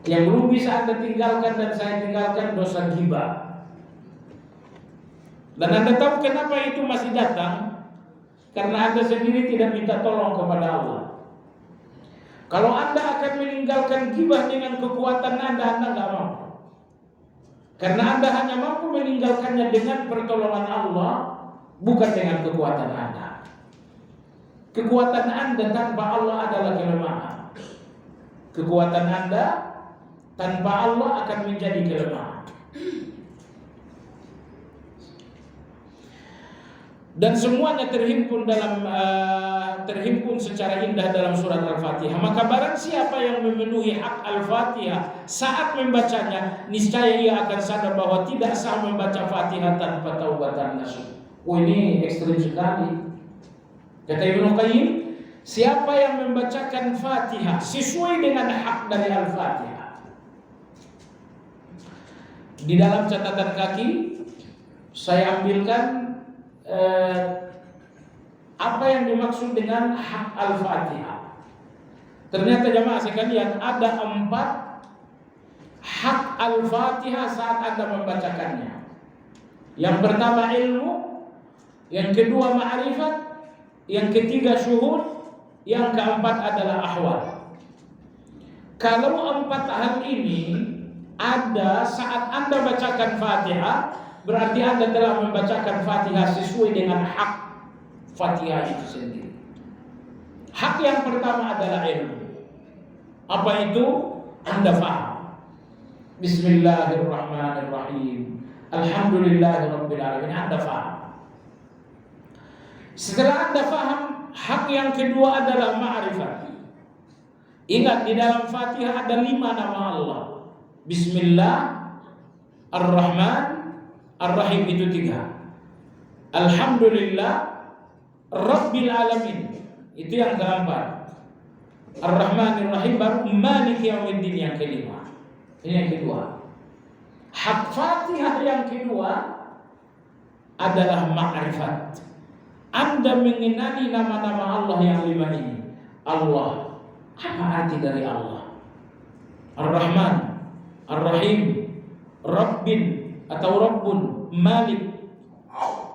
Yang belum bisa Anda tinggalkan dan saya tinggalkan, dosa ghibah. Dan Anda tahu kenapa itu masih datang? Karena Anda sendiri tidak minta tolong kepada Allah. Kalau Anda akan meninggalkan ghibah dengan kekuatan Anda nggak mampu. Karena Anda hanya mampu meninggalkannya dengan pertolongan Allah, bukan dengan kekuatan Anda. Kekuatan Anda tanpa Allah adalah kelemahan. Kekuatan Anda tanpa Allah akan menjadi kelemahan. Dan semuanya terhimpun secara indah dalam surat Al-Fatihah. Maka barang siapa yang memenuhi hak Al-Fatihah saat membacanya, niscaya ia akan sadar bahwa tidak sah membaca Fatihah tanpa taubatan nasuh. Oh, ini ekstrim sekali. Kata Ibnu Qayyim, siapa yang membacakan Fatihah sesuai dengan hak dari Al-Fatihah. Di dalam catatan kaki saya ambilkan apa yang dimaksud dengan hak Al-Fatihah. Ternyata jemaah sekalian, ada 4 hak Al-Fatihah saat Anda membacakannya. Yang pertama ilmu, yang kedua ma'rifat, yang ketiga syuhud, yang keempat adalah ahwal. Kalau 4 hal ini ada saat Anda bacakan Fatihah, berarti Anda telah membacakan Fatihah sesuai dengan hak Fatihah itu sendiri. Hak yang pertama adalah ilmu. Apa itu? Anda faham. Bismillahirrahmanirrahim. Alhamdulillahirabbil alamin. Anda faham. Setelah Anda faham, hak yang kedua adalah ma'rifat. Ingat, di dalam Fatihah ada 5 nama Allah. Bismillah, Ar-Rahman, Ar-Rahim, itu 3. Alhamdulillah Rabbil Alamin, itu yang keempat. Ar-Rahmanir Rahim, baru Maliki Yaumiddin yang kelima. Ini yang kedua. Hak Fatihah yang kedua adalah ma'rifat. Anda mengenali nama-nama Allah yang 5 ini. Allah, apa arti dari Allah? Ar-Rahman, Ar-Rahim, Rabbin atau Rabbun, Malik.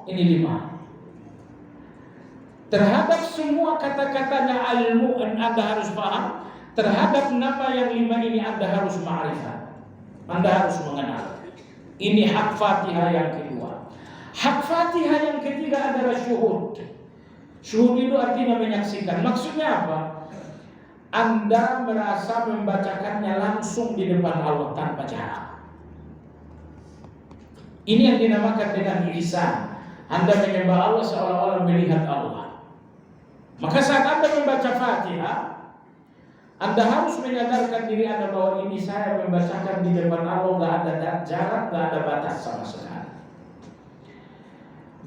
Ini 5. Terhadap semua kata-katanya al-mu'min Anda harus paham. Terhadap nama yang 5 ini Anda harus ma'rifat. Anda harus mengenal. Ini hak Fatihah yang kedua. Hak Fatihah yang ketiga adalah syuhud. Syuhud itu artinya menyaksikan. Maksudnya apa? Anda merasa membacakannya langsung di depan Allah tanpa jarak. Ini yang dinamakan dengan ihsan. Anda menyembah Allah seolah-olah melihat Allah. Maka saat Anda membaca Fatihah, Anda harus menyadarkan diri Anda bahwa ini saya membacakan di depan Allah, gak ada jarak, gak ada batas sama sekali.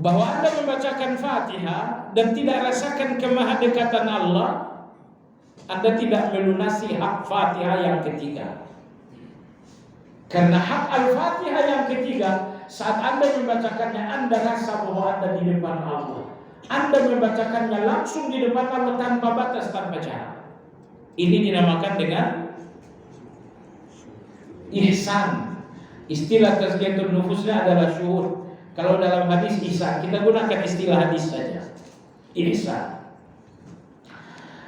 Bahwa Anda membacakan Fatihah dan tidak rasakan kemahadekatan Allah, Anda tidak melunasi hak Fatihah yang ketiga. Karena hak Al-Fatihah yang ketiga, saat Anda membacakannya, Anda rasa bahwa Anda di depan Allah. Anda membacakannya langsung di depan Allah tanpa batas, tanpa jarak. Ini dinamakan dengan ihsan. Istilah tazkiyatun nufusnya adalah syuhud. Kalau dalam hadis ihsan, kita gunakan istilah hadis saja. Ihsan.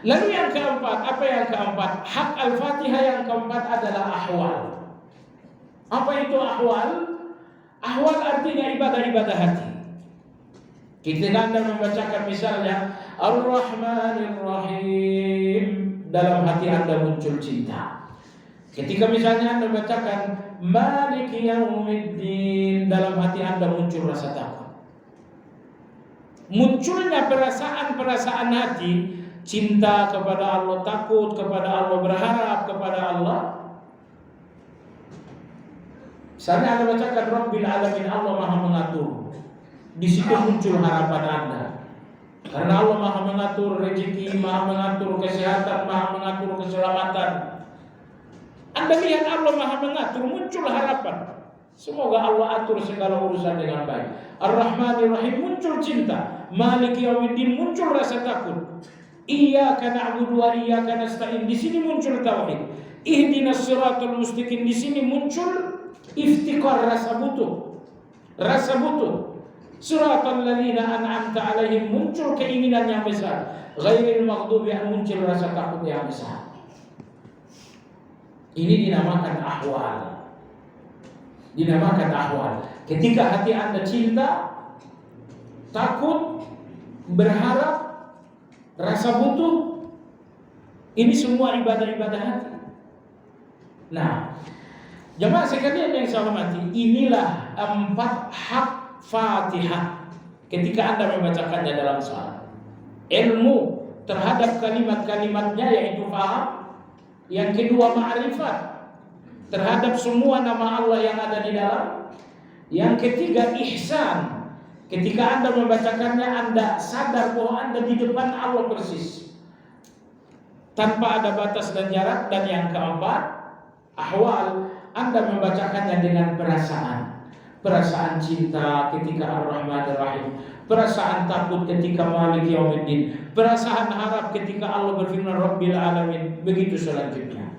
Lalu yang keempat, apa yang keempat? Hak Al-Fatihah yang keempat adalah ahwal. Apa itu ahwal? Ahwal artinya ibadah-ibadah hati. Ketika Anda membacakan misalnya Ar-Rahmanir Rahim, dalam hati Anda muncul cinta. Ketika misalnya Anda bacakan Maliki Yaumiddin, dalam hati Anda muncul rasa takut. Munculnya perasaan-perasaan hati, cinta kepada Allah, takut kepada Allah, berharap kepada Allah. Misalnya Anda bacakan Rabbil Alamin, Allah Maha Mengatur. Di situ muncul harapan Anda. Karena Allah Maha Mengatur rezeki, Maha Mengatur kesehatan, Maha Mengatur keselamatan. Anda lihat Allah Maha Mengatur, muncul harapan. Semoga Allah atur segala urusan dengan baik. Ar-Rahmanir Rahim, muncul cinta. Maliki Yaumiddin, muncul rasa takut. Iyyaka na'budu wa iyyaka nasta'in, di sini muncul tauhid. Ihdinas siratal mustaqim, di sini muncul iftikar, rasa butuh. Rasa butuh. Siratal ladzina an'amta 'alaihim, muncul keinginan yang besar. Ghairil maghdubi 'alaihim, muncul rasa takut yang besar. Ini dinamakan ahwal. Dinamakan ahwal. Ketika hati Anda cinta, takut, berharap, rasa butuh, ini semua ibadah-ibadah hati. Nah, jemaah sekalian yang saya hormati, inilah 4 hak Fatihah ketika Anda membacakannya dalam salat. Ilmu terhadap kalimat-kalimatnya, yaitu paham. Yang kedua, ma'rifat terhadap semua nama Allah yang ada di dalam. Yang ketiga, ihsan. Ketika Anda membacakannya, Anda sadar bahwa Anda di depan Allah persis, tanpa ada batas dan jarak. Dan yang keempat, ahwal. Anda membacakannya dengan perasaan. Perasaan cinta ketika Ar-Rahmanir Rahim, perasaan takut ketika Maliki Yaumiddin, perasaan harap ketika Allah berfirman Rabbil Alamin. Begitu selanjutnya.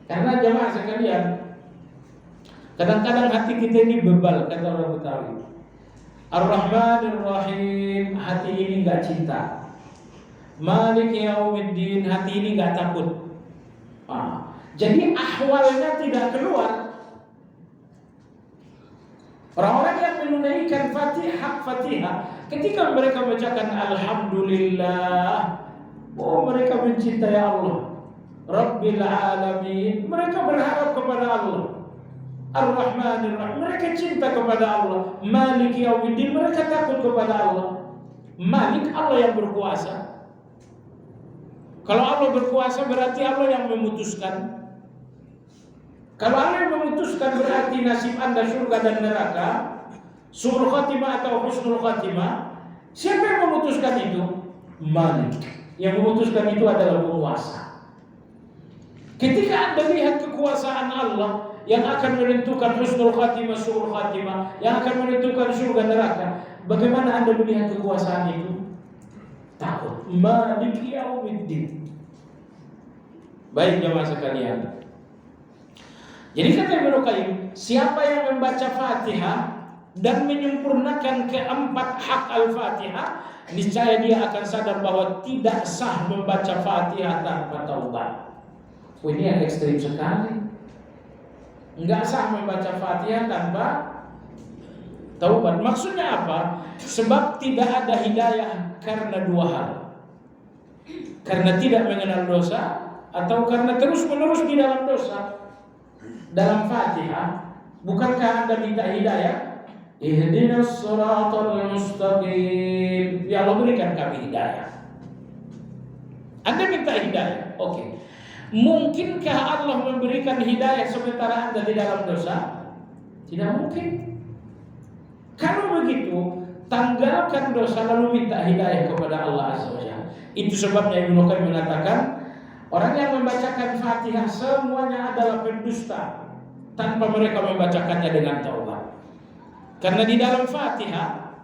Karena jemaah sekalian, kadang-kadang hati kita ini bebal, kata orang Betawi. Ar-Rahmanir Rahim, hati ini enggak cinta. Maliki Yaumiddin, hati ini enggak takut. Jadi ahwalnya tidak keluar. Orang-orang yang menunaikan Fatihah, ketika mereka bacakan Alhamdulillah, mereka mencintai Allah. Rabbil Alamin, mereka berharap kepada Allah. Ar-Rahmanir Rahim, mereka cinta kepada Allah. Maliki Yaumiddin, mereka takut kepada Allah. Malik, Allah yang berkuasa. Kalau Allah berkuasa berarti Allah yang memutuskan. Kalau Allah yang memutuskan berarti nasib Anda surga dan neraka, su'ul khatimah atau husnul khatimah. Siapa yang memutuskan itu? Malik. Yang memutuskan itu adalah penguasa. Ketika Anda lihat kekuasaan Allah yang akan menentukan husnul khatimah, su'ul khatimah, yang akan menentukan surga neraka, bagaimana Anda melihat kekuasaan itu? Takut. Malik Yaumiddin. Baik jemaah sekalian. Jadi kata Ibnu Qayyim, siapa yang membaca Fatihah dan menyempurnakan keempat hak Al-Fatihah, niscaya dia akan sadar bahwa tidak sah membaca Fatihah tanpa taubat. Ini yang ekstrim sekali. Enggak sah membaca Fatihah tanpa taubat. Maksudnya apa? Sebab tidak ada hidayah karena 2 hal. Karena tidak mengenal dosa, atau karena terus-menerus di dalam dosa. Dalam Fatihah, bukankah Anda minta hidayah? Ihdinas siratal mustaqim, ya Allah berikan kami hidayah. Anda minta hidayah, oke. Mungkinkah Allah memberikan hidayah sementara Anda di dalam dosa? Tidak mungkin. Kalau begitu, tanggalkan dosa lalu minta hidayah kepada Allah Azza wa Jalla. Itu sebabnya Ibnu Qayyim mengatakan, orang yang membacakan Fatihah semuanya adalah pendusta tanpa mereka membacakannya dengan taubat. Karena di dalam Fatihah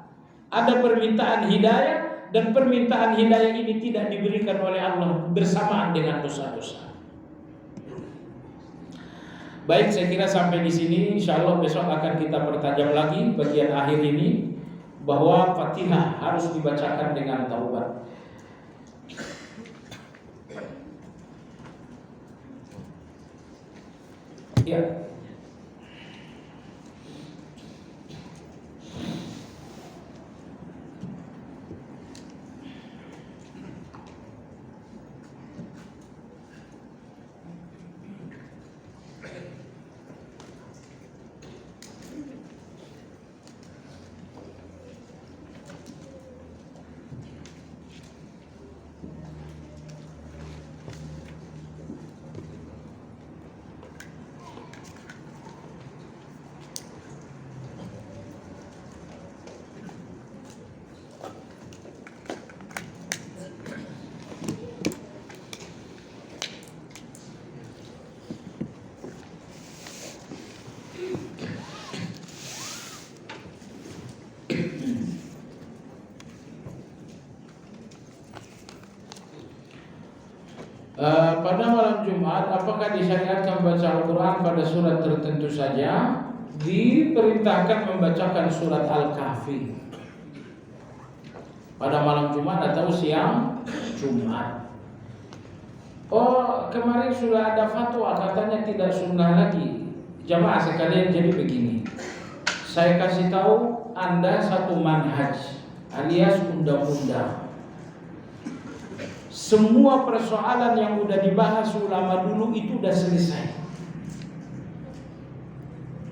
ada permintaan hidayah, dan permintaan hidayah ini tidak diberikan oleh Allah bersamaan dengan dosa-dosa. Baik, saya kira sampai di sini. Insya Allah besok akan kita pertajam lagi bagian akhir ini, bahwa Fatihah harus dibacakan dengan taubat. Ya. Pada malam Jumat, apakah disyariatkan membaca Al-Quran pada surat tertentu saja? Diperintahkan membacakan surat Al-Kahfi pada malam Jumat atau siang Jumat. Oh, kemarin sudah ada fatwa katanya tidak sunnah lagi. Jamaah sekalian, jadi begini, saya kasih tahu Anda satu manhaj alias undang-undang. Semua persoalan yang udah dibahas ulama dulu itu udah selesai.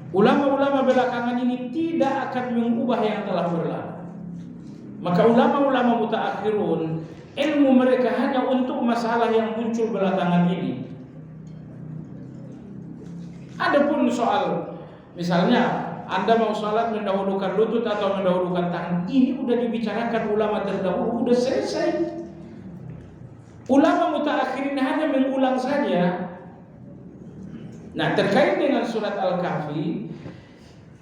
Ulama-ulama belakangan ini tidak akan mengubah yang telah berlalu. Maka ulama-ulama mutaakhirun, ilmu mereka hanya untuk masalah yang muncul belakangan ini. Adapun soal misalnya Anda mau sholat mendahulukan lutut atau mendahulukan tangan, ini udah dibicarakan ulama terdahulu, udah selesai. Ulama mutaakhirin hanya mengulang saja. Nah, terkait dengan surat Al-Kahfi,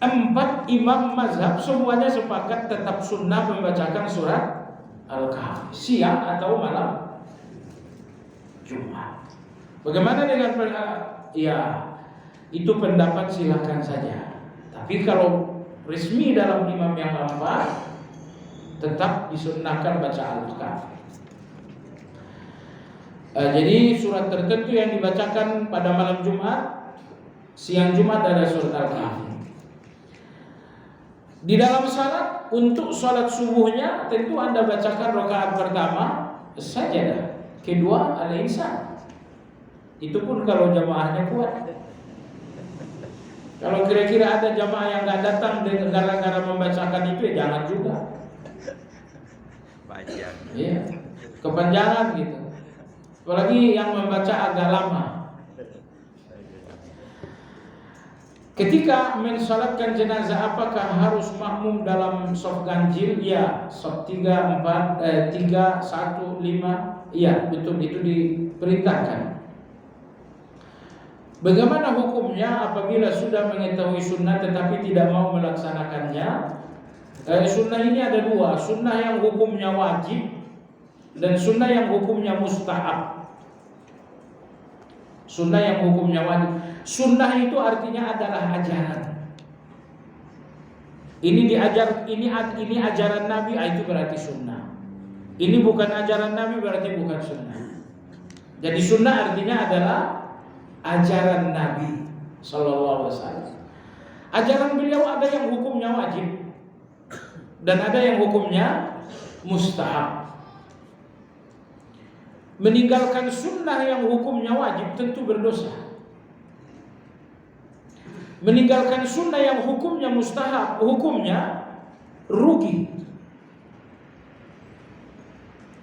4 imam mazhab semuanya sepakat tetap sunnah membacakan surat Al-Kahfi siang atau malam Jumat. Bagaimana dengan ya, itu pendapat silakan saja. Tapi kalau resmi dalam imam yang 4 tetap disunnahkan baca Al-Kahfi. Jadi surat tertentu yang dibacakan pada malam Jumat, siang Jumat ada surat Al-Kahfi. Di dalam salat, untuk salat subuhnya tentu Anda bacakan rakaat pertama sajadah, kedua Al-Insan. Itu pun kalau jamaahnya kuat. Kalau kira-kira ada jamaah yang nggak datang dengan gara-gara membacakan itu, ya jangan juga. Panjang. Iya, kepanjangan gitu. Apalagi yang membaca agak lama. Ketika mensalatkan jenazah, apakah harus makmum dalam shaf ganjil? Ya, shaf 3, 4, 3, 1, 5. Ya, betul, itu diperintahkan. Bagaimana hukumnya apabila sudah mengetahui sunnah tetapi tidak mau melaksanakannya? Sunnah ini ada 2, sunnah yang hukumnya wajib dan sunnah yang hukumnya mustahab. Sunnah yang hukumnya wajib. Sunnah itu artinya adalah ajaran. Ini diajar, ini ajaran Nabi, itu berarti sunnah. Ini bukan ajaran Nabi, berarti bukan sunnah. Jadi sunnah artinya adalah ajaran Nabi Sallallahu Alaihi Wasallam. Ajaran beliau ada yang hukumnya wajib dan ada yang hukumnya mustahab. Meninggalkan sunnah yang hukumnya wajib tentu berdosa. Meninggalkan sunnah yang hukumnya mustahab, hukumnya rugi.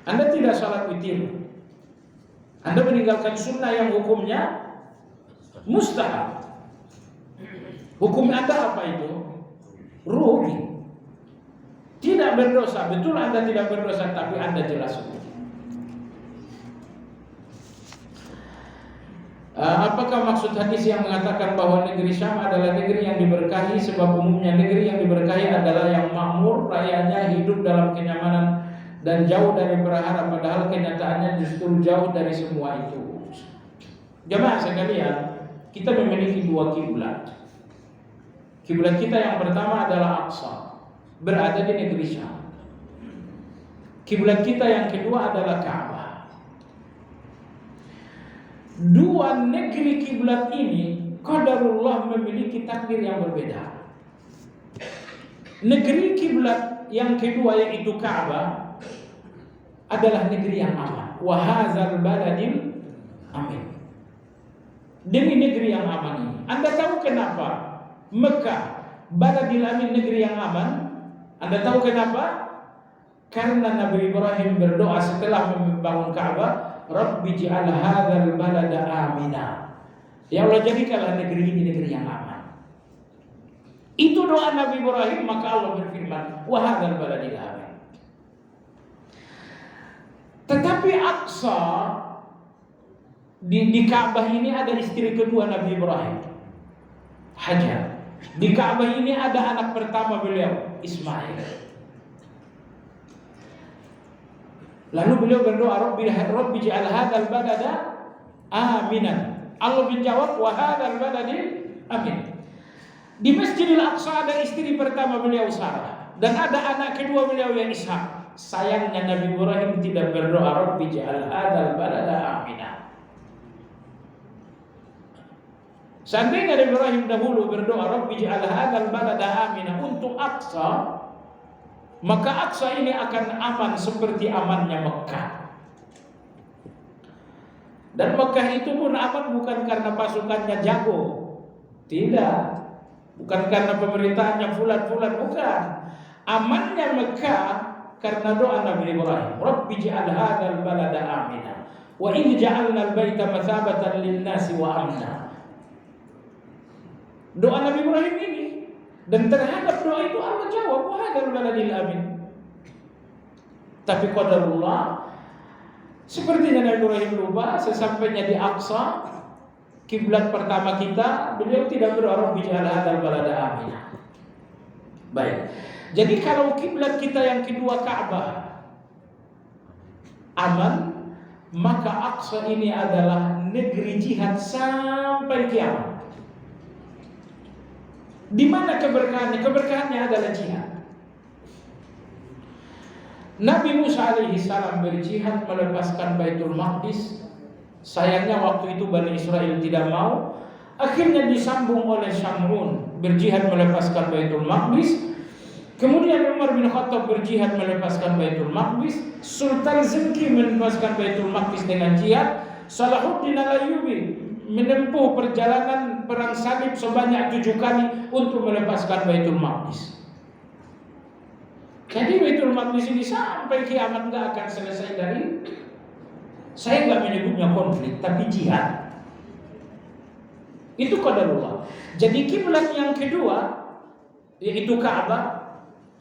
Anda tidak salat witir, Anda meninggalkan sunnah yang hukumnya mustahab. Hukum Anda apa itu? Rugi. Tidak berdosa. Betul Anda tidak berdosa, tapi Anda jelas rugi. Apakah maksud hadis yang mengatakan bahwa negeri Syam adalah negeri yang diberkahi, sebab umumnya negeri yang diberkahi adalah yang makmur, rakyatnya hidup dalam kenyamanan dan jauh dari prahara, padahal kenyataannya justru jauh dari semua itu. Jemaah sekalian, kita memiliki dua kiblat. Kiblat kita yang pertama adalah Aqsa, berada di negeri Syam. Kiblat kita yang kedua adalah Ka'bah. Dua negeri kiblat ini qadarullah memiliki takdir yang berbeda. Negeri kiblat yang kedua yaitu Ka'bah adalah negeri yang aman. Wa hadzal baladil amin. Demi negeri yang aman ini. Anda tahu kenapa Mekah baladil amin, negeri yang aman? Anda tahu kenapa? Karena Nabi Ibrahim berdoa setelah membangun Ka'bah, Rabbi ij'al hadzal balada amina. Ya Allah, jadikanlah negeri ini negeri yang aman. Itu doa Nabi Ibrahim, maka Allah berfirman, wa hadzal baladil amin. Tetapi Aqsa di Ka'bah ini ada istri kedua Nabi Ibrahim, Hajar. Di Ka'bah ini ada anak pertama beliau, Ismail. Lalu beliau berdoa, Rabbi ij'al hadzal balada aminan. Allah menjawab, wa hadzal baladi amin. Di Masjidil Aqsa ada istri pertama beliau Sarah, dan ada anak kedua beliau yang Ishak. Sayangnya Nabi Ibrahim tidak berdoa, Rabbi ij'al hadzal balada aminan. Seandainya Nabi Ibrahim dahulu berdoa, Rabbi ij'al hadzal balada aminan untuk Aqsa, maka Aqsa ini akan aman seperti amannya Mekah. Dan Mekah itu pun aman bukan karena pasukannya jago, tidak, bukan karena pemerintahannya fulan-fulan, bukan. Amannya Mekah karena doa Nabi Ibrahim, Rabbi ij'al hadzal balada amina wa in ja'alna al-baita mathabatan lin-nasi wa amna. Doa Nabi Ibrahim ini, dan terhadap doa itu Allah jawab, wa hadzal baladil amin. Tapi qadarullah, sepertinya Nabi Ibrahim lupa, sesampainya di Aqsa, kiblat pertama kita, beliau tidak berdoa Rabbi ij'al hadzal balada amin. Baik. Jadi kalau kiblat kita yang kedua Ka'bah aman, maka Aqsa ini adalah negeri jihad sampai kiamat. Di mana keberkahannya? Keberkahannya adalah jihad. Nabi Musa alaihi salam berjihad melepaskan Baitul Maqdis. Sayangnya waktu itu Bani Israel tidak mau. Akhirnya disambung oleh Syamrun, berjihad melepaskan Baitul Maqdis. Kemudian Umar bin Khattab berjihad melepaskan Baitul Maqdis. Sultan Zengki melepaskan Baitul Maqdis dengan jihad. Salahuddin al-Ayyubi menempuh perjalanan perang salib sebanyak 7 kali untuk melepaskan Baitul Maqdis. Jadi Baitul Maqdis ini sampai kiamat nggak akan selesai dari, saya nggak menyebutnya konflik, tapi jihad. Itu qadarullah. Jadi kiblat yang kedua yaitu Ka'bah,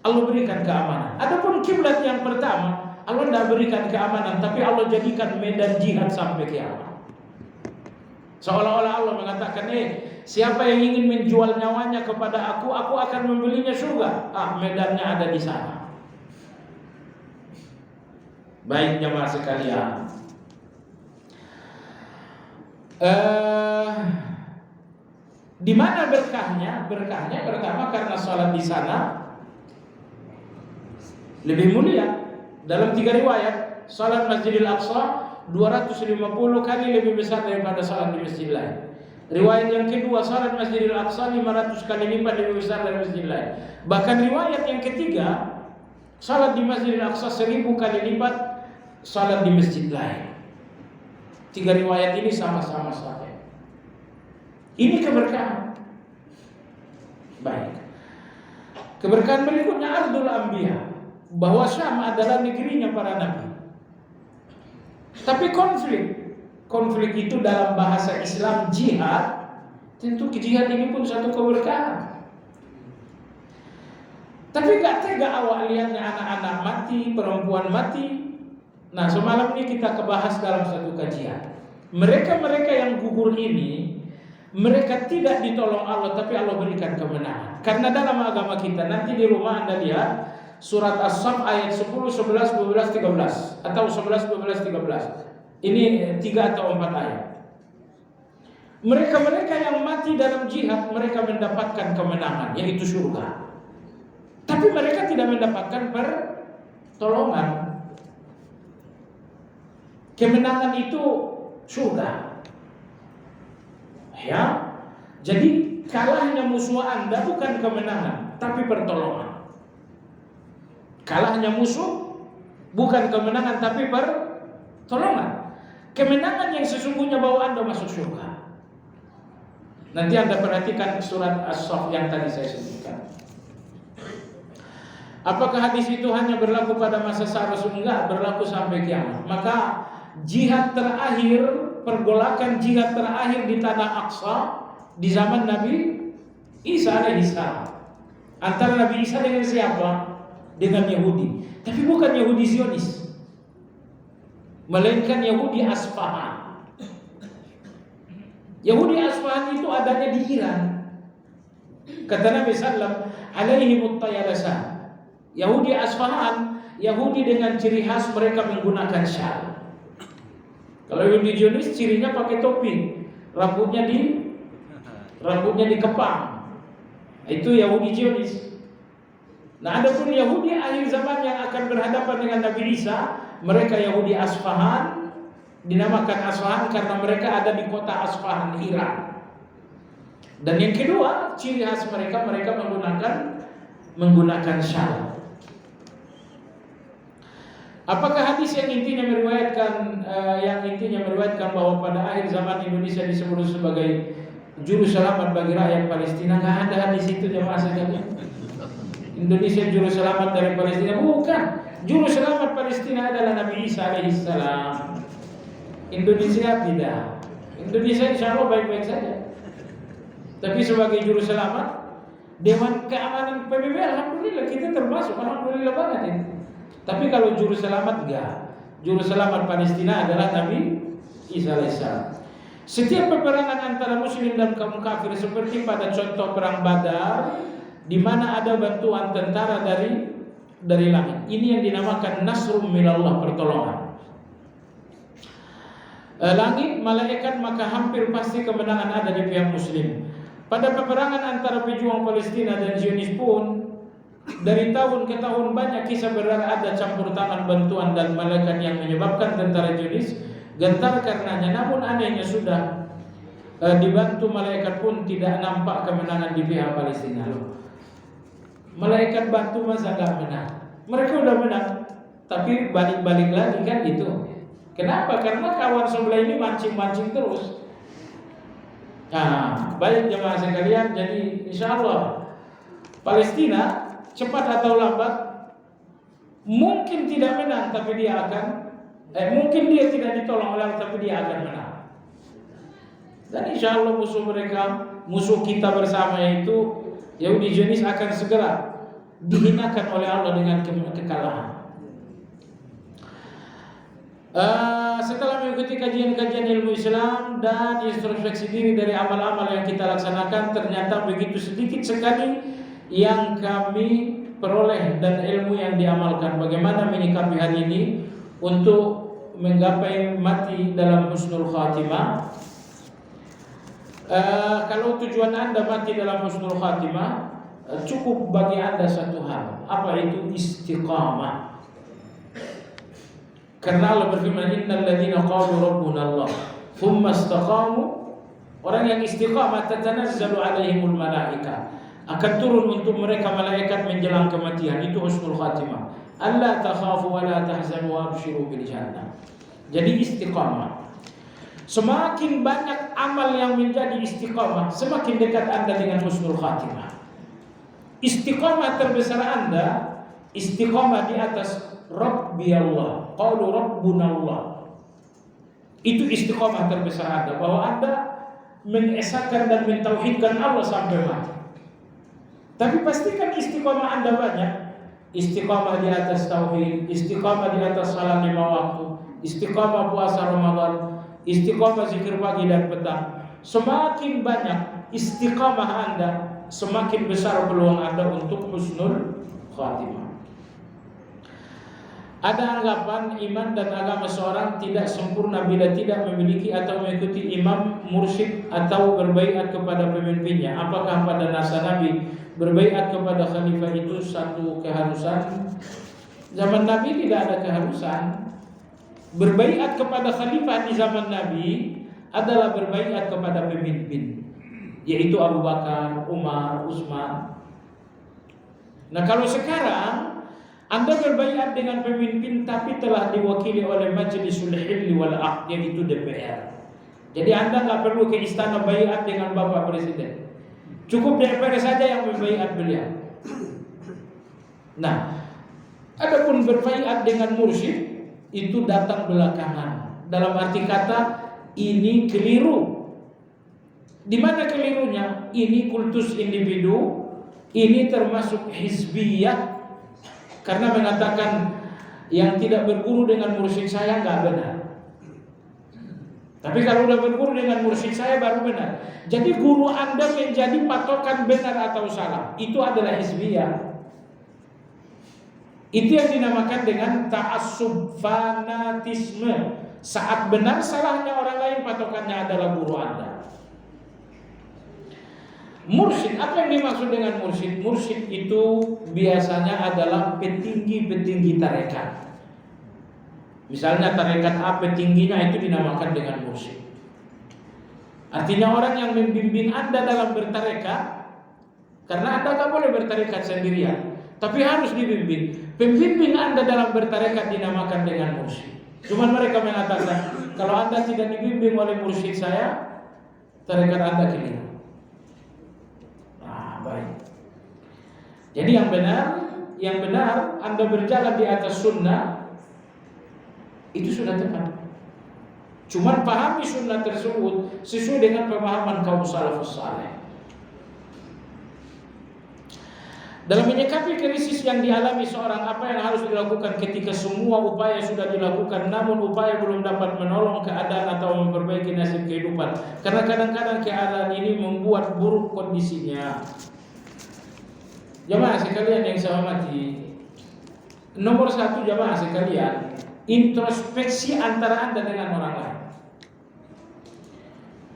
Allah berikan keamanan. Adapun kiblat yang pertama, Allah tidak berikan keamanan, tapi Allah jadikan medan jihad sampai kiamat. Seolah-olah Allah mengatakan, siapa yang ingin menjual nyawanya kepada aku akan membelinya surga. Medannya ada di sana. Baik jemaah sekalian. Di mana berkahnya? Berkahnya pertama karena sholat di sana lebih mulia. Dalam 3 riwayat, sholat Masjidil Aqsa 250 kali lebih besar daripada salat di masjid lain. Riwayat yang kedua, salat Masjidil Aqsa 500 kali lipat lebih besar dari masjid lain. Bahkan riwayat yang ketiga, salat di Masjidil Aqsa 1000 kali lipat salat di masjid lain. 3 riwayat ini sama-sama sahih. Ini keberkahan. Baik. Keberkahan berikutnya Ardul Anbiya, bahwa Syam adalah negerinya para nabi. Tapi konflik itu dalam bahasa Islam jihad, tentu jihad ini pun satu keberkahan. Tapi gak tega awak lihatnya anak-anak mati, perempuan mati. Nah semalam ini kita kebahas dalam satu kajian. Mereka-mereka yang gugur ini, mereka tidak ditolong Allah, tapi Allah berikan kemenangan. Karena dalam agama kita, nanti di rumah Anda lihat surat As-Saff ayat 10, 11, 12, 13 atau 11, 12, 13. Ini 3 atau 4 ayat. Mereka-mereka yang mati dalam jihad, mereka mendapatkan kemenangan, yaitu surga. Tapi mereka tidak mendapatkan pertolongan. Kemenangan itu surga. Ya. Jadi kalahnya musuh Anda bukan kemenangan, tapi pertolongan. Kalahnya musuh bukan kemenangan, tapi pertolongan. Kemenangan yang sesungguhnya bawa Anda masuk surga. Nanti Anda perhatikan surat As-Saff yang tadi saya sebutkan. Apakah hadis itu hanya berlaku pada masa saat Rasul? Enggak, berlaku sampai kiamat. Maka jihad terakhir, pergolakan jihad terakhir di tanah Aqsa di zaman Nabi Isa alaihissalam. Antara Nabi Isa dengan siapa? Dengan Yahudi. Tapi bukan Yahudi Zionis, melainkan Yahudi Asfahan. Yahudi Asfahan itu adanya di Iran. Kata Nabi sallam, alaihimut tayalasa. Yahudi Asfahan, Yahudi dengan ciri khas mereka menggunakan syal. Kalau Yahudi Zionis cirinya pakai topi, rambutnya dikepang. Itu Yahudi Zionis. Nah, adapun Yahudi akhir zaman yang akan berhadapan dengan Nabi Isa, mereka Yahudi Asfahan. Dinamakan Asfahan karena mereka ada di kota Asfahan, Iran. Dan yang kedua, ciri khas mereka menggunakan syal. Apakah hadis yang intinya meriwayatkan bahwa pada akhir zaman Indonesia disebut sebagai juru selamat bagi rakyat Palestina? Nggak ada hadis itu, jemaah sekalian. Indonesia juru selamat dari Palestina, bukan. Juru selamat Palestina adalah Nabi Isa alaihissalam. Indonesia tidak. Indonesia insya Allah baik-baik saja. Tapi sebagai juru selamat Dewan Keamanan PBB, alhamdulillah kita termasuk, alhamdulillah banget ini. Tapi kalau juru selamat enggak. Juru selamat Palestina adalah Nabi Isa alaihissalam. Setiap peperangan antara muslim dan kaum kafir seperti pada contoh perang Badar, di mana ada bantuan tentara dari langit. Ini yang dinamakan nasrum minallah, pertolongan. Langit, malaikat, maka hampir pasti kemenangan ada di pihak muslim. Pada peperangan antara pejuang Palestina dan Zionis pun, dari tahun ke tahun banyak kisah berdarah ada campur tangan bantuan dan malaikat yang menyebabkan tentara Zionis gentar karenanya. Namun anehnya sudah dibantu malaikat pun tidak nampak kemenangan di pihak Palestina. Loh, malaikat bantu masa gak menang? Mereka udah menang, tapi balik-balik lagi kan gitu. Kenapa? Karena kawan sebelah ini mancing-mancing terus. Nah, baik jemaah sekalian, jadi insya Allah Palestina cepat atau lambat mungkin tidak menang, tapi dia akan mungkin dia tidak ditolong oleh Allah, tapi dia akan menang. Dan insya Allah musuh kita bersama, yaitu Yahudi Zionis, akan segera dihinakan oleh Allah dengan kekalahan. Setelah mengikuti kajian-kajian ilmu Islam dan introspeksi diri dari amal-amal yang kita laksanakan, ternyata begitu sedikit sekali yang kami peroleh dan ilmu yang diamalkan. Bagaimana menyikapi hal ini untuk menggapai mati dalam husnul khatimah? Kalau tujuan Anda mati dalam husnul khatimah, cukup bagi Anda satu hal. Apa itu? Istiqamah. Karena Allah berfirman, innal ladzina qalu rabbuna Allah tsumma istaqamu, orang yang istiqamah, tatanazzalu alaihimul malaika, akan turun untuk mereka malaikat menjelang kematian. Itu husnul khatimah. Alla takhafu wa la tahzanu wa abshiru bil jannah. Jadi istiqamah. Semakin banyak amal yang menjadi istiqamah, semakin dekat Anda dengan husnul khatimah. Istiqamah terbesar Anda, istiqamah di atas Rabbi Allah, qalu Rabbuna Allah. Itu istiqamah terbesar Anda, bahwa Anda mengesahkan dan mentauhidkan Allah sampai mati. Tapi pastikan istiqamah Anda banyak. Istiqamah di atas tauhid, istiqamah di atas salat 5 waktu, istiqamah puasa Ramadan, istiqamah zikir pagi dan petang, semakin banyak istiqamah Anda, semakin besar peluang Anda untuk husnul khatimah. Ada anggapan iman dan agama seorang tidak sempurna bila tidak memiliki atau mengikuti imam, mursyid atau berbaiat kepada pemimpinnya. Apakah pada nasa Nabi berbaiat kepada khalifah itu satu keharusan? Zaman Nabi tidak ada keharusan. Berbaiat kepada khalifah di zaman Nabi adalah berbaiat kepada pemimpin, yaitu Abu Bakar, Umar, Utsman. Nah, kalau sekarang Anda berbaiat dengan pemimpin tapi telah diwakili oleh Majlisul Hilli wal Aqd, yaitu DPR. Jadi Anda nggak perlu ke istana baiat dengan Bapak Presiden. Cukup DPR saja yang berbaiat beliau. Nah, adapun berbaiat dengan mursyid itu datang belakangan. Dalam arti kata ini keliru. Di mana kelirunya? Ini kultus individu, ini termasuk hizbiyah. Karena mengatakan yang tidak berguru dengan mursyid saya nggak benar. Tapi kalau udah berguru dengan mursyid saya baru benar. Jadi guru Anda menjadi patokan benar atau salah. Itu adalah hizbiyah. Itu yang dinamakan dengan ta'assub, fanatisme. Saat benar salahnya orang lain, patokannya adalah guru Anda. Mursyid, apa yang dimaksud dengan mursyid? Mursyid itu biasanya adalah petinggi-petinggi tarekat. Misalnya tarekat A, petingginya itu dinamakan dengan mursyid. Artinya orang yang membimbing Anda dalam bertarekat, karena Anda tak boleh bertarekat sendirian, tapi harus dibimbing. Pembimbing Anda dalam bertarekat dinamakan dengan mursyid. Cuma mereka mengatakan, kalau Anda tidak dibimbing oleh mursyid saya, tarekat Anda keliru. Baik. Jadi yang benar Anda berjalan di atas sunnah itu sudah tepat. Cuman pahami sunnah tersebut sesuai dengan pemahaman kaum salafus saleh. Dalam menyikapi krisis yang dialami seorang, apa yang harus dilakukan ketika semua upaya sudah dilakukan namun upaya belum dapat menolong keadaan atau memperbaiki nasib kehidupan? Karena kadang-kadang keadaan ini membuat buruk kondisinya. Jamaah sekalian yang saya hormati, nomor satu jamaah sekalian, introspeksi antara Anda dengan orang lain.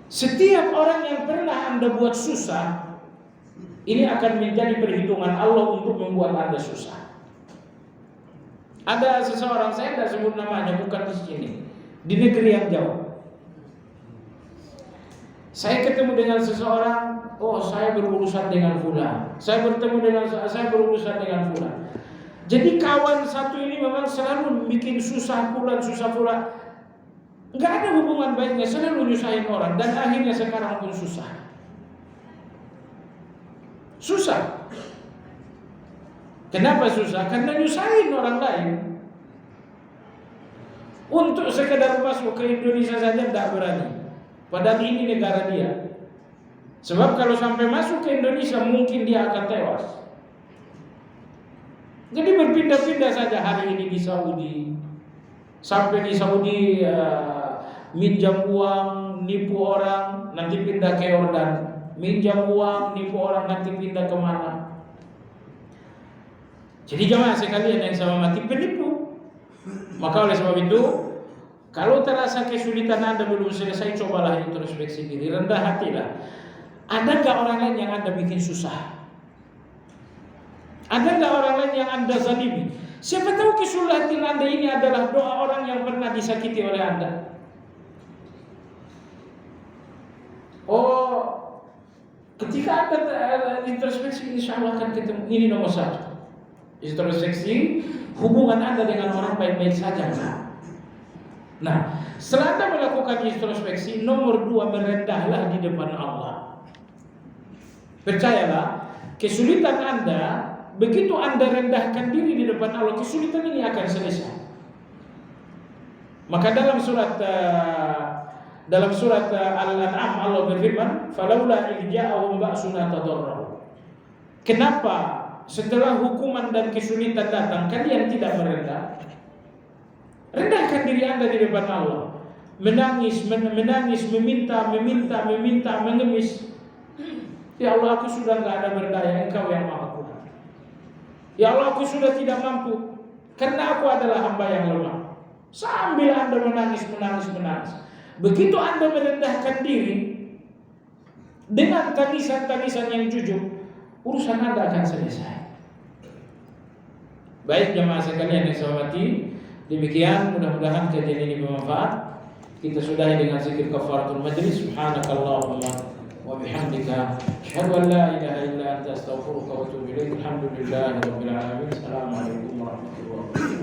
Setiap orang yang pernah Anda buat susah, ini akan menjadi perhitungan Allah untuk membuat Anda susah. Ada seseorang, saya tidak sebut namanya, bukan di sini, di negeri yang jauh. Saya ketemu dengan seseorang, oh saya berurusan dengan fulan. Saya berurusan dengan fulan. Jadi kawan satu ini memang selalu bikin susah fulan. Enggak ada hubungan baiknya, selalu nyusahin orang dan akhirnya sekarang pun susah. Susah. Kenapa susah? Karena nyusahin orang lain. Untuk sekedar masuk ke Indonesia saja tidak berani. Padahal ini negara dia. Sebab kalau sampai masuk ke Indonesia mungkin dia akan tewas. Jadi berpindah-pindah saja, hari ini di Saudi, sampai di Saudi minjam uang, nipu orang, nanti pindah ke Yordan, minjam uang, nipu orang, nanti pindah kemana. Jadi jamaah sekalian yang saya hormati, penipu. Maka oleh sebab itu, kalau terasa kesulitan Anda belum selesai, cobalah introspeksi diri, rendah hatilah. Ada nggak orang lain yang Anda bikin susah? Ada nggak orang lain yang Anda zalimi? Siapa tahu kesulitan Anda ini adalah doa orang yang pernah disakiti oleh Anda. Oh, ketika Anda introspeksi, insya Allah akan ketemu. Ini nomor satu. Introspeksi, hubungan Anda dengan orang baik-baik saja. Nah, setelah Anda melakukan introspeksi, nomor dua, merendahlah di depan Allah. Percayalah, kesulitan Anda, begitu Anda rendahkan diri di depan Allah, kesulitan ini akan selesai. Maka dalam surat Al-An'am Allah berfirman, "Falaula idja'ahum ba'suna tadarru." Kenapa setelah hukuman dan kesulitan datang kalian tidak merendah? Rendahkan diri Anda di depan Allah. menangis, meminta, mengemis. Ya Allah, aku sudah nggak ada berdaya, Engkau yang Maha Kuat. Ya Allah, aku sudah tidak mampu karena aku adalah hamba yang lemah. Sambil Anda menangis. Begitu Anda merendahkan diri dengan tangisan yang jujur, urusan Anda akan selesai. Baik jemaah sekalian yang saya hormati, demikian mudah-mudahan kajian ini bermanfaat. Kita sudahi dengan zikir kafaratul majlis. Subhanakallahumma wa bihamdika asyhadu an la ilaha illa anta astaghfiruka wa atubu ilaik. Alhamdulillahirabbil alamin. Assalamualaikum warahmatullahi wabarakatuh.